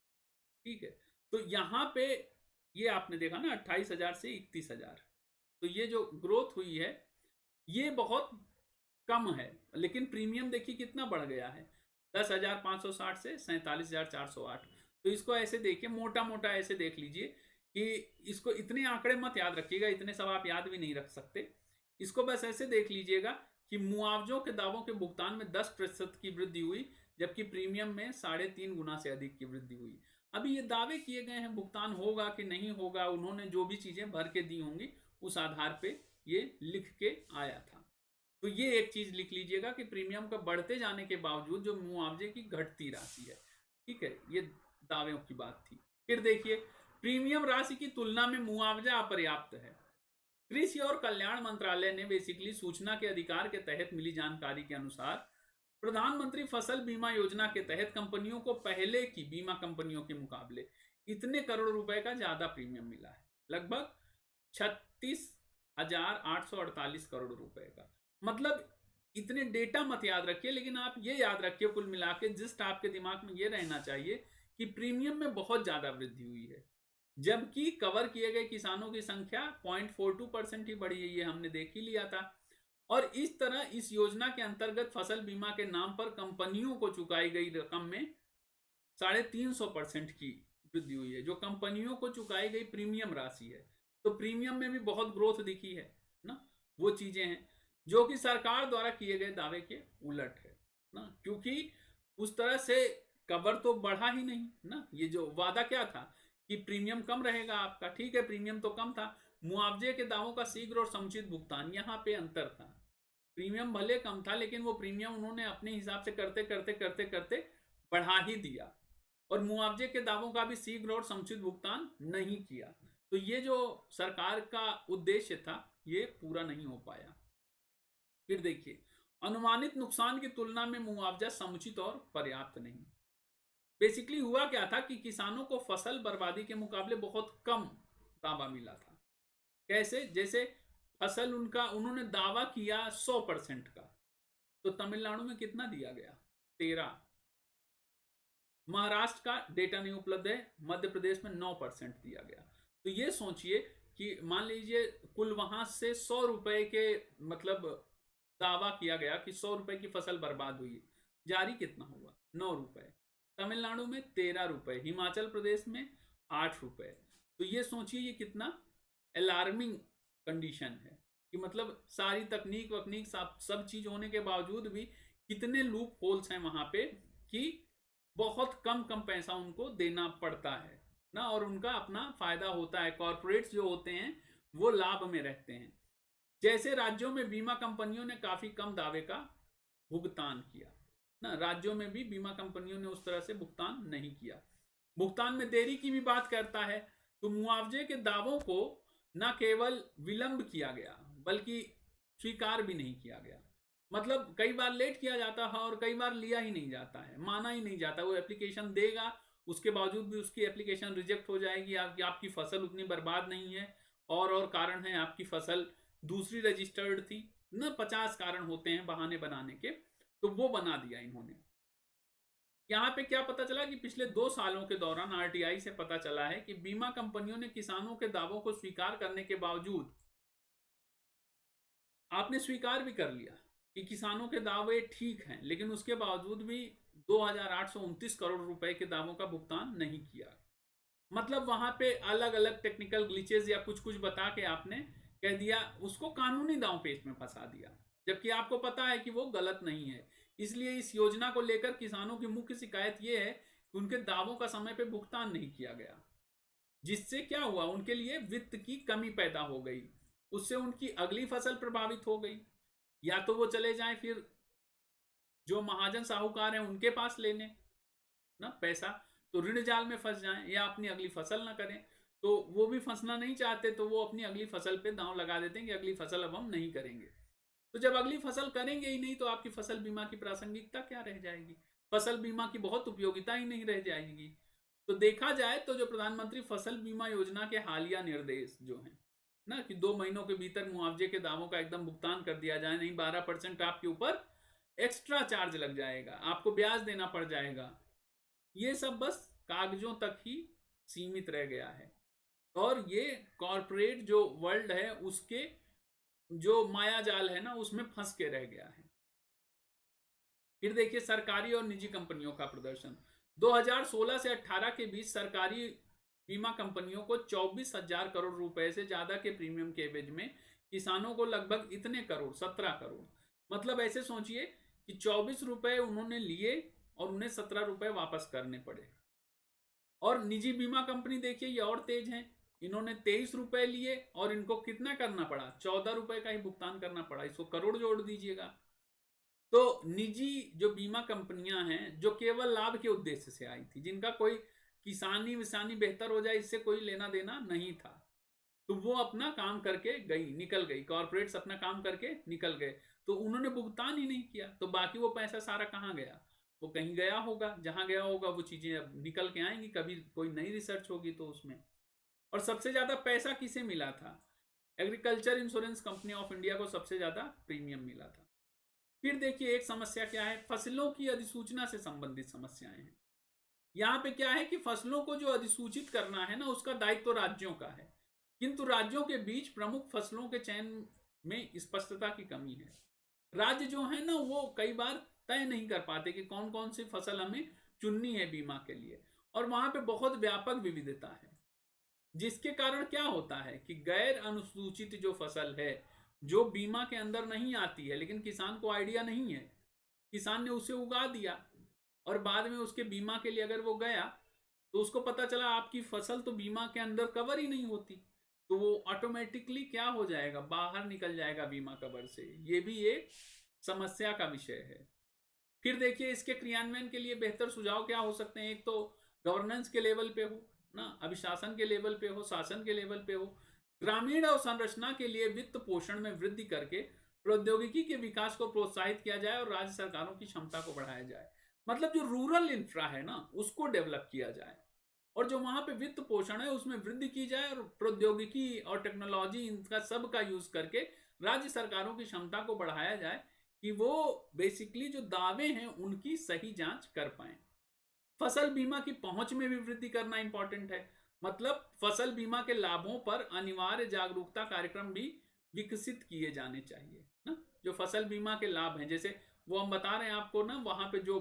Speaker 1: ठीक है। तो यहां पे ये आपने देखा ना 28,000 से 31,000, तो ये जो ग्रोथ हुई है ये बहुत कम है, लेकिन प्रीमियम देखिए कितना बढ़ गया है 10,560 से 47,408। तो इसको ऐसे देखिए, मोटा मोटा ऐसे देख लीजिए कि इसको इतने आंकड़े मत याद रखिएगा, इतने सब आप याद भी नहीं रख सकते। इसको बस ऐसे देख लीजिएगा कि मुआवजों के दावों के भुगतान में 10% की वृद्धि हुई, जबकि प्रीमियम में 3.5 गुना से अधिक की वृद्धि हुई। अभी ये दावे किए गए हैं, भुगतान होगा कि नहीं होगा, उन्होंने जो भी चीजें भर के दी होंगी उस आधार पे ये लिख के आया था। तो ये एक चीज लिख लीजिएगा कि प्रीमियम का बढ़ते जाने के बावजूद जो मुआवजे की घटती राशि है, ठीक है, ये दावों की बात थी। फिर देखिए प्रीमियम राशि की तुलना में मुआवजा अपर्याप्त है। कृषि और कल्याण मंत्रालय ने बेसिकली सूचना के अधिकार के तहत मिली जानकारी के अनुसार प्रधानमंत्री फसल बीमा योजना के तहत कंपनियों को पहले की बीमा कंपनियों के मुकाबले इतने करोड़ रुपए का ज्यादा प्रीमियम मिला है, लगभग 36,848 करोड़ रुपए का। मतलब इतने डेटा मत याद रखिए, लेकिन आप ये याद रखिए कुल मिला के जिस्ट आपके दिमाग में ये रहना चाहिए कि प्रीमियम में बहुत ज्यादा वृद्धि हुई है, जबकि कवर किए गए किसानों की संख्या 0.42% ही बढ़ी है, ये हमने देख ही लिया था। और इस तरह इस योजना के अंतर्गत फसल बीमा के नाम पर कंपनियों को चुकाई गई रकम में 350% की वृद्धि हुई है, जो कंपनियों को चुकाई गई प्रीमियम राशि है। तो प्रीमियम में भी बहुत ग्रोथ दिखी है ना, वो चीजें हैं जो कि सरकार द्वारा किए गए दावे के उलट है ना, क्योंकि उस तरह से कवर तो बढ़ा ही नहीं ना। ये जो वादा क्या था कि प्रीमियम कम रहेगा आपका, ठीक है, प्रीमियम तो कम था, मुआवजे के दावों का शीघ्र और समुचित भुगतान, यहां पे अंतर था। प्रीमियम भले कम था, लेकिन वो प्रीमियम उन्होंने अपने हिसाब से करते करते करते करते बढ़ा ही दिया, और मुआवजे के दावों का भी शीघ्र और समुचित भुगतान नहीं किया। तो ये जो सरकार का उद्देश्य था ये पूरा नहीं हो पाया। फिर देखिए अनुमानित नुकसान की तुलना में मुआवजा समुचित और पर्याप्त नहीं। बेसिकली हुआ क्या था कि किसानों को फसल बर्बादी के मुकाबले बहुत कम दावा मिला था। कैसे? जैसे फसल उनका उन्होंने दावा किया 100% का, तो तमिलनाडु में कितना दिया गया? 13। महाराष्ट्र का डेटा नहीं उपलब्ध है, मध्य प्रदेश में 9% दिया गया। तो ये सोचिए कि मान लीजिए कुल वहां से 100 रुपए के मतलब दावा किया गया कि 100 रुपए की फसल बर्बाद हुई, जारी कितना हुआ? 9 रुपए। तमिलनाडु में 13 रुपए, हिमाचल प्रदेश में 8 रुपए। तो ये सोचिए ये कितना अलार्मिंग कंडीशन है कि मतलब सारी तकनीक वकनीक सब चीज होने के बावजूद भी कितने लूप होल्स हैं वहां पे कि बहुत कम कम पैसा उनको देना पड़ता है ना, और उनका अपना फायदा होता है। कॉर्पोरेट्स जो होते हैं वो लाभ में रहते हैं। जैसे राज्यों में बीमा कंपनियों ने काफी कम दावे का भुगतान किया ना, राज्यों में भी बीमा कंपनियों ने उस तरह से भुगतान नहीं किया। भुगतान में देरी की भी बात करता है, तो मुआवजे के दावों को न केवल विलंब किया गया बल्कि स्वीकार भी नहीं किया गया। मतलब कई बार लेट किया जाता है और कई बार लिया ही नहीं जाता है, माना ही नहीं जाता। वो एप्लीकेशन देगा उसके बावजूद भी उसकी एप्लीकेशन रिजेक्ट हो जाएगी। आपकी फसल उतनी बर्बाद नहीं है और कारण है आपकी फसल दूसरी रजिस्टर्ड थी न, 50 कारण होते हैं बहाने बनाने के, तो वो बना दिया इन्होंने। यहां पे क्या पता चला कि पिछले 2 सालों के दौरान आरटीआई से पता चला है कि बीमा कंपनियों ने किसानों के दावों को स्वीकार करने के बावजूद, आपने स्वीकार भी कर लिया कि किसानों के दावे ठीक हैं, लेकिन उसके बावजूद भी 2829 करोड़ रुपए के दावों का भुगतान नहीं किया। मतलब वहां पे अलग अलग टेक्निकल ग्लिचेस या कुछ कुछ बता के आपने कह दिया, उसको कानूनी दांव पेच में फंसा दिया, जबकि आपको पता है कि वो गलत नहीं है। इसलिए इस योजना को लेकर किसानों की मुख्य शिकायत यह है कि उनके दावों का समय पे भुगतान नहीं किया गया, जिससे क्या हुआ, उनके लिए वित्त की कमी पैदा हो गई। उससे उनकी अगली फसल प्रभावित हो गई, या तो वो चले जाएं फिर जो महाजन साहूकार हैं उनके पास लेने ना पैसा, तो ऋण जाल में फंस जाएं, या अपनी अगली फसल ना करें। तो वो भी फंसना नहीं चाहते, तो वो अपनी अगली फसल पे दांव लगा देते हैं कि अगली फसल अब हम नहीं करेंगे। तो जब अगली फसल करेंगे ही नहीं, तो आपकी फसल बीमा की प्रासंगिकता क्या रह जाएगी, फसल बीमा की बहुत उपयोगिता ही नहीं रह जाएगी। तो देखा जाए तो जो प्रधानमंत्री फसल बीमा योजना के हालिया निर्देश जो हैं ना, कि 2 महीनों के भीतर मुआवजे के दावों का एकदम भुगतान कर दिया जाए, नहीं 12% आपके ऊपर एक्स्ट्रा चार्ज लग जाएगा, आपको ब्याज देना पड़ जाएगा, ये सब बस कागजों तक ही सीमित रह गया है। और ये कॉरपोरेट जो वर्ल्ड है उसके जो माया जाल है ना, उसमें फंस के रह गया है। फिर देखिए सरकारी और निजी कंपनियों का प्रदर्शन। 2016 से 18 के बीच सरकारी बीमा कंपनियों को 24,000 करोड़ रुपए से ज्यादा के प्रीमियम के एवज में किसानों को लगभग इतने करोड़, 17 करोड़, मतलब ऐसे सोचिए कि 24 रुपए उन्होंने लिए और उन्हें 17 रुपए वापस करने पड़े। और निजी बीमा कंपनी देखिए ये और तेज हैं, इन्होंने 23 रुपए लिए और इनको कितना करना पड़ा, 14 रुपए का ही भुगतान करना पड़ा, इसको करोड़ जोड़ दीजिएगा। तो निजी जो बीमा कंपनियां हैं जो केवल लाभ के उद्देश्य से आई थी, जिनका कोई किसानी विसानी बेहतर हो जाए इससे कोई लेना देना नहीं था, तो वो अपना काम करके निकल गई, कॉर्पोरेट्स अपना काम करके निकल गए, तो उन्होंने भुगतान ही नहीं किया। तो बाकी वो पैसा सारा कहाँ गया, वो कहीं गया होगा, जहां गया होगा वो चीजें अब निकल के आएंगी, कभी कोई नई रिसर्च होगी तो उसमें। और सबसे ज्यादा पैसा किसे मिला था, agriculture insurance company of India को सबसे ज्यादा प्रीमियम मिला था। फिर देखिए एक समस्या क्या है, फसलों की अधिसूचना से संबंधित समस्याएं हैं। यहां पे क्या है कि फसलों को जो अधिसूचित करना है ना, उसका दायित्व तो राज्यों का है, किंतु राज्यों के बीच प्रमुख फसलों के चयन में स्पष्टता की कमी है। राज्य जो है ना वो कई बार तय नहीं कर पाते कि कौन कौन सी फसल हमें चुननी है बीमा के लिए, और वहां पे बहुत व्यापक विविधता है, जिसके कारण क्या होता है कि गैर अनुसूचित जो फसल है जो बीमा के अंदर नहीं आती है, लेकिन किसान को आइडिया नहीं है, किसान ने उसे उगा दिया और बाद में उसके बीमा के लिए अगर वो गया तो उसको पता चला आपकी फसल तो बीमा के अंदर कवर ही नहीं होती, तो वो ऑटोमेटिकली क्या हो जाएगा, बाहर निकल जाएगा बीमा कवर से। ये भी एक समस्या का विषय है। फिर देखिए इसके क्रियान्वयन के लिए बेहतर सुझाव क्या हो सकते हैं, एक तो गवर्नेंस के लेवल पे हो ना, अभिशासन के लेवल पे हो, शासन के लेवल पे हो, ग्रामीण अवसंरचना के लिए वित्त पोषण में वृद्धि करके प्रौद्योगिकी के विकास को प्रोत्साहित किया जाए और राज्य सरकारों की क्षमता को बढ़ाया जाए। मतलब जो रूरल इंफ्रा है ना उसको डेवलप किया जाए, और जो वहां पे वित्त पोषण है उसमें वृद्धि की जाए, और प्रौद्योगिकी और टेक्नोलॉजी इनका सब का यूज करके राज्य सरकारों की क्षमता को बढ़ाया जाए कि वो बेसिकली जो दावे हैं उनकी सही जांच कर पाए। फसल बीमा की पहुंच में भी वृद्धि करना इंपॉर्टेंट है, मतलब फसल बीमा के लाभों पर अनिवार्य जागरूकता कार्यक्रम भी विकसित किए जाने चाहिए ना। जो फसल बीमा के लाभ हैं, जैसे वो हम बता रहे हैं आपको ना, वहां पे जो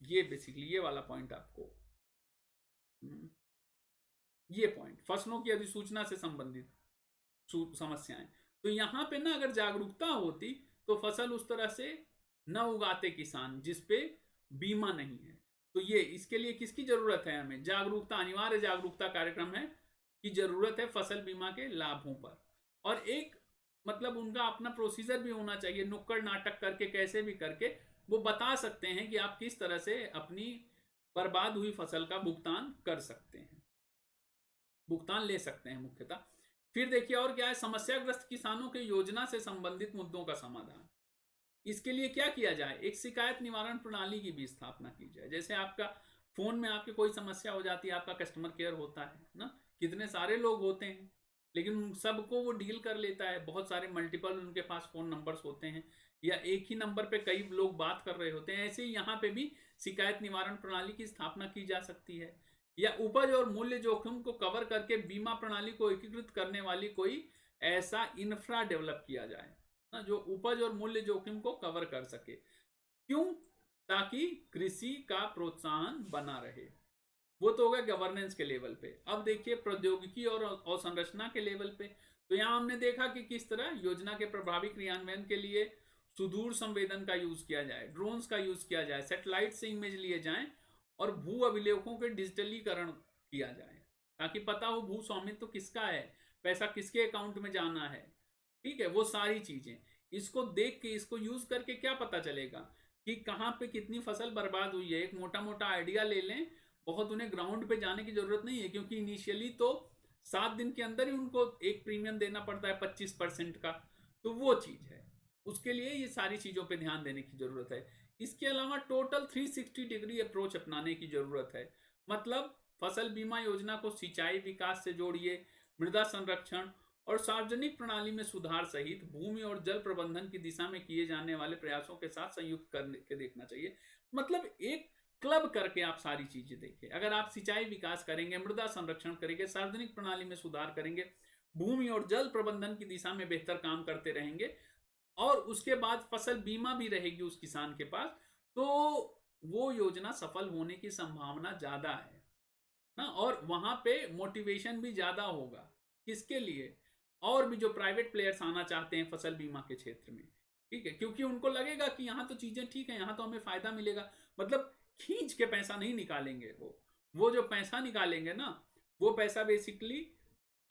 Speaker 1: ये बेसिकली ये वाला पॉइंट आपको, ये पॉइंट फसलों की अधिसूचना से संबंधित समस्याएं, तो यहां पे ना अगर जागरूकता होती तो फसल उस तरह से न उगाते किसान जिसपे बीमा नहीं है। तो ये इसके लिए किसकी जरूरत है, हमें जागरूकता, अनिवार्य जागरूकता कार्यक्रम है की जरूरत है फसल बीमा के लाभों पर। और एक मतलब उनका अपना प्रोसीजर भी होना चाहिए, नुक्कड़ नाटक करके कैसे भी करके वो बता सकते हैं कि आप किस तरह से अपनी बर्बाद हुई फसल का भुगतान कर सकते हैं, भुगतान ले सकते हैं मुख्यतः। फिर देखिए और क्या है, समस्याग्रस्त किसानों के योजना से संबंधित मुद्दों का समाधान। इसके लिए क्या किया जाए, एक शिकायत निवारण प्रणाली की भी स्थापना की जाए। जैसे आपका फोन में आपके कोई समस्या हो जाती है, आपका कस्टमर केयर होता है ना, कितने सारे लोग होते हैं, लेकिन उन सबको वो डील कर लेता है। बहुत सारे मल्टीपल उनके पास फोन नंबर्स होते हैं, या एक ही नंबर पे कई लोग बात कर रहे होते हैं। ऐसे ही यहाँ पे भी शिकायत निवारण प्रणाली की स्थापना की जा सकती है, या उपज और मूल्य जोखिम को कवर करके बीमा प्रणाली को एकीकृत करने वाली कोई ऐसा इंफ्रा डेवलप किया जाए ना, जो उपज और मूल्य जोखिम को कवर कर सके। क्यों? ताकि कृषि का प्रोत्साहन बना रहे। वो तो होगा गवर्नेंस के लेवल पे। अब देखिए प्रौद्योगिकी और अवसंरचना के लेवल पे, तो यहां हमने देखा कि किस तरह योजना के प्रभावी क्रियान्वयन के लिए सुदूर संवेदन का यूज किया जाए, ड्रोन्स का यूज किया जाए, सैटेलाइट से इमेज लिए जाएं, और भू अभिलेखों के डिजिटलीकरण किया जाए, ताकि पता हो भू स्वामित्व किसका है, पैसा किसके अकाउंट में जाना है। ठीक है, वो सारी चीजें इसको देख के, इसको यूज करके क्या पता चलेगा कि कहाँ पे कितनी फसल बर्बाद हुई है। एक मोटा मोटा आइडिया ले लें, बहुत उन्हें ग्राउंड पे जाने की जरूरत नहीं है, क्योंकि इनिशियली तो 7 दिन के अंदर ही उनको एक प्रीमियम देना पड़ता है 25% का। तो वो चीज है, उसके लिए ये सारी चीजों पे ध्यान देने की जरूरत है। इसके अलावा टोटल 360 डिग्री अप्रोच अपनाने की जरूरत है। मतलब फसल बीमा योजना को सिंचाई विकास से जोड़िए, मृदा संरक्षण और सार्वजनिक प्रणाली में सुधार सहित भूमि और जल प्रबंधन की दिशा में किए जाने वाले प्रयासों के साथ संयुक्त करके देखना चाहिए। मतलब एक क्लब करके आप सारी चीजें देखिए। अगर आप सिंचाई विकास करेंगे, मृदा संरक्षण करेंगे, सार्वजनिक प्रणाली में सुधार करेंगे, भूमि और जल प्रबंधन की दिशा में बेहतर काम करते रहेंगे, और उसके बाद फसल बीमा भी रहेगी उस किसान के पास, तो वो योजना सफल होने की संभावना ज्यादा है ना। और वहां पे मोटिवेशन भी ज्यादा होगा, किसके लिए? और भी जो प्राइवेट प्लेयर्स आना चाहते हैं फसल बीमा के क्षेत्र में। ठीक है, क्योंकि उनको लगेगा कि यहाँ तो चीजें ठीक है, यहाँ तो हमें फायदा मिलेगा। मतलब खींच के पैसा नहीं निकालेंगे वो जो पैसा निकालेंगे ना, वो पैसा बेसिकली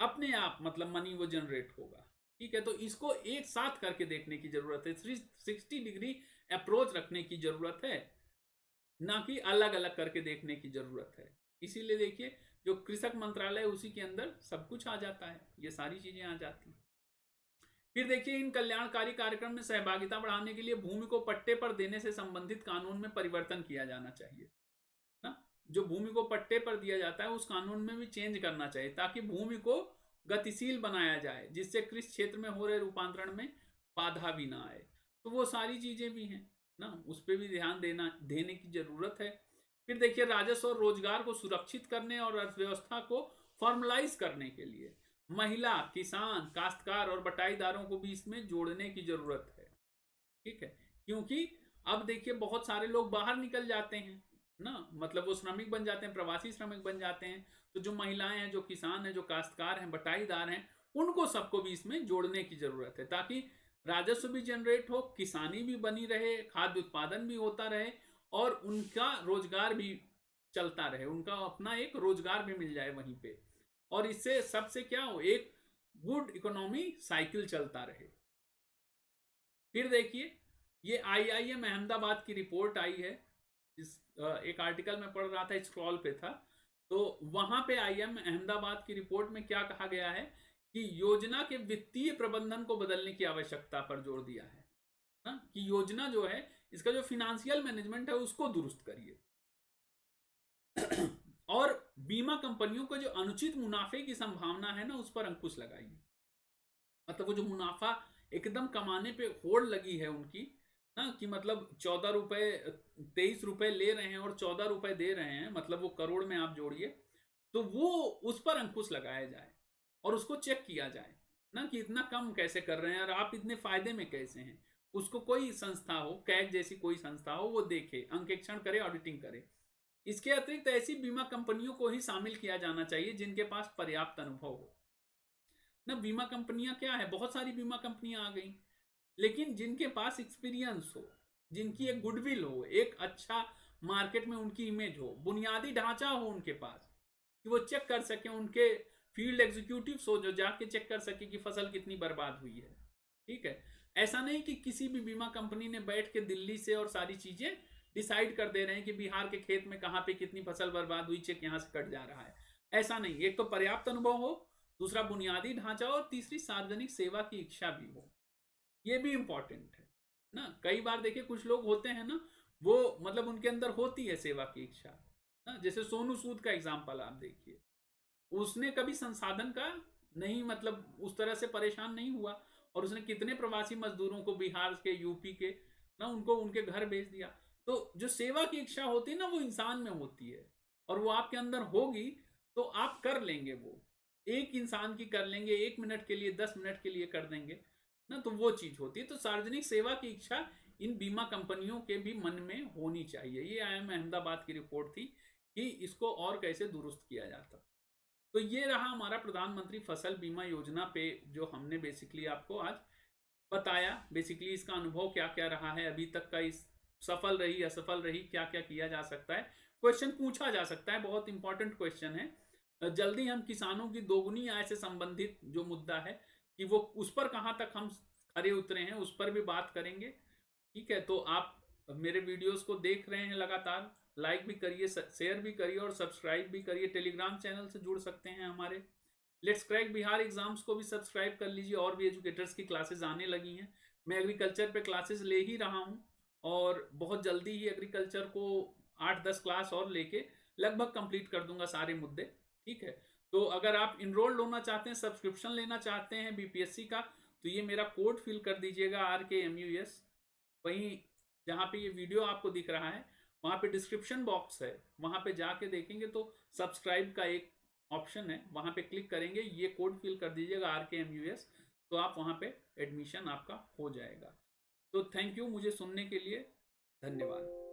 Speaker 1: अपने आप, मतलब मनी वो जनरेट होगा। ठीक है, तो इसको एक साथ करके देखने की जरूरत है, 360 डिग्री अप्रोच रखने की जरूरत है, ना कि अलग अलग करके देखने की जरूरत है। इसीलिए देखिए, जो कृषक मंत्रालय उसी के अंदर सब कुछ आ जाता है, ये सारी चीजें आ जाती हैं। फिर देखिए, इन कल्याणकारी कार्यक्रम में सहभागिता बढ़ाने के लिए भूमि को पट्टे पर देने से संबंधित कानून में परिवर्तन किया जाना चाहिए ना। जो भूमि को पट्टे पर दिया जाता है उस कानून में भी चेंज करना चाहिए, ताकि भूमि को गतिशील बनाया जाए, जिससे कृषि क्षेत्र में हो रहे रूपांतरण में बाधा भी ना आए। तो वो सारी चीजें भी हैं ना, उस पर भी ध्यान देने की जरूरत है। फिर देखिए, राजस्व और रोजगार को सुरक्षित करने और अर्थव्यवस्था को फॉर्मलाइज करने के लिए महिला, किसान, काश्तकार और बटाईदारों को भी इसमें जोड़ने की जरूरत है। ठीक है, क्योंकि अब देखिए बहुत सारे लोग बाहर निकल जाते हैं ना, मतलब वो श्रमिक बन जाते हैं, प्रवासी श्रमिक बन जाते हैं। तो जो महिलाएं हैं, जो किसान हैं, जो काश्तकार हैं, बटाईदार हैं, उनको सबको भी इसमें जोड़ने की जरूरत है, ताकि राजस्व भी जनरेट हो, किसानी भी बनी रहे, खाद्य उत्पादन भी होता रहे, और उनका रोजगार भी चलता रहे, उनका अपना एक रोजगार भी मिल जाए वहीं पे। और इससे सबसे क्या हो, एक गुड इकोनॉमी साइकिल चलता रहे। फिर देखिए, ये IIM अहमदाबाद की रिपोर्ट आई है, इस एक आर्टिकल में पढ़ रहा था, स्क्रॉल पे था, तो वहां पे IIM अहमदाबाद की रिपोर्ट में क्या कहा गया है कि योजना के वित्तीय प्रबंधन को बदलने की आवश्यकता पर जोर दिया है ना, कि योजना जो है, इसका जो फिनेंशियल मैनेजमेंट है उसको दुरुस्त करिए। और बीमा कंपनियों को जो अनुचित मुनाफे की संभावना है ना, उस पर अंकुश लगाइए। मतलब वो जो मुनाफा एकदम कमाने पे होड़ लगी है उनकी ना, कि मतलब 14 रुपए 23 रुपए ले रहे हैं और 14 रुपए दे रहे हैं, मतलब वो करोड़ में आप जोड़िए, तो वो उस पर अंकुश लगाया जाए और उसको चेक किया जाए ना, कि इतना कम कैसे कर रहे हैं और आप इतने फायदे में कैसे हैं। उसको कोई संस्था हो, कैग जैसी कोई संस्था हो, वो देखे, अंकेक्षण करे, ऑडिटिंग करे। इसके अतिरिक्त ऐसी बीमा कंपनियों को ही शामिल किया जाना चाहिए जिनके पास पर्याप्त अनुभव हो ना। बीमा कंपनियां क्या है, बहुत सारी बीमा कंपनियां आ गई, लेकिन जिनके पास एक्सपीरियंस हो, जिनकी एक गुडविल हो, एक अच्छा मार्केट में उनकी इमेज हो, बुनियादी ढांचा हो उनके पास, कि वो चेक कर सके, उनके फील्ड एग्जीक्यूटिव्स हो जो जाके चेक कर सके कि फसल कितनी बर्बाद हुई है। ठीक है, ऐसा नहीं कि किसी भी बीमा कंपनी ने बैठ के दिल्ली से और सारी चीजें डिसाइड कर दे रहे हैं कि बिहार के खेत में कहाँ पे कितनी फसल बर्बाद हुई, चेक यहाँ से कट जा रहा है। ऐसा नहीं, एक तो पर्याप्त अनुभव हो, दूसरा बुनियादी ढांचा, और तीसरी सार्वजनिक सेवा की इच्छा भी हो। ये भी इंपॉर्टेंट है ना। कई बार देखिए कुछ लोग होते हैं ना, वो मतलब उनके अंदर होती है सेवा की इच्छा, ना। जैसे सोनू सूद का एग्जाम्पल आप देखिए, उसने कभी संसाधन का नहीं, मतलब उस तरह से परेशान नहीं हुआ, और उसने कितने प्रवासी मजदूरों को बिहार के, यूपी के ना, उनको उनके घर भेज दिया। तो जो सेवा की इच्छा होती है ना, वो इंसान में होती है, और वो आपके अंदर होगी तो आप कर लेंगे। वो एक इंसान की कर लेंगे, 1 मिनट के लिए, 10 मिनट के लिए कर देंगे ना, तो वो चीज होती है। तो सार्वजनिक सेवा की इच्छा इन बीमा कंपनियों के भी मन में होनी चाहिए। ये IIM अहमदाबाद की रिपोर्ट थी कि इसको और कैसे दुरुस्त किया जाता। तो ये रहा हमारा प्रधानमंत्री फसल बीमा योजना पे जो हमने बेसिकली आपको आज बताया। बेसिकली इसका अनुभव क्या क्या रहा है अभी तक का, इस सफल रही, असफल रही, क्या क्या किया जा सकता है। क्वेश्चन पूछा जा सकता है, बहुत इंपॉर्टेंट क्वेश्चन है। जल्दी हम किसानों की दोगुनी आय से संबंधित जो मुद्दा है कि वो उस पर कहां तक हम खरे उतरे हैं, उस पर भी बात करेंगे। ठीक है, तो आप मेरे वीडियोस को देख रहे हैं लगातार, लाइक भी करिए, शेयर भी करिए और सब्सक्राइब भी करिए। टेलीग्राम चैनल से जुड़ सकते हैं हमारे। लेट्स क्रैक बिहार एग्जाम्स को भी सब्सक्राइब कर लीजिए, और भी एजुकेटर्स की क्लासेस आने लगी हैं। मैं एग्रीकल्चर पे क्लासेस ले ही रहा हूं, और बहुत जल्दी ही एग्रीकल्चर को 8-10 क्लास और लेके लगभग कंप्लीट कर दूंगा सारे मुद्दे। ठीक है, तो अगर आप इनरोल्ड होना चाहते हैं, सब्सक्रिप्शन लेना चाहते हैं BPSC का, तो ये मेरा कोड फिल कर दीजिएगा, RKMUS। वहीं जहां पे ये वीडियो आपको दिख रहा है, वहां पे डिस्क्रिप्शन बॉक्स है, वहां पे जाके देखेंगे तो सब्सक्राइब का एक ऑप्शन है, वहां पे क्लिक करेंगे, ये कोड फिल कर दीजिएगा RKMUS, तो आप वहां पे एडमिशन आपका हो जाएगा। तो थैंक यू मुझे सुनने के लिए, धन्यवाद।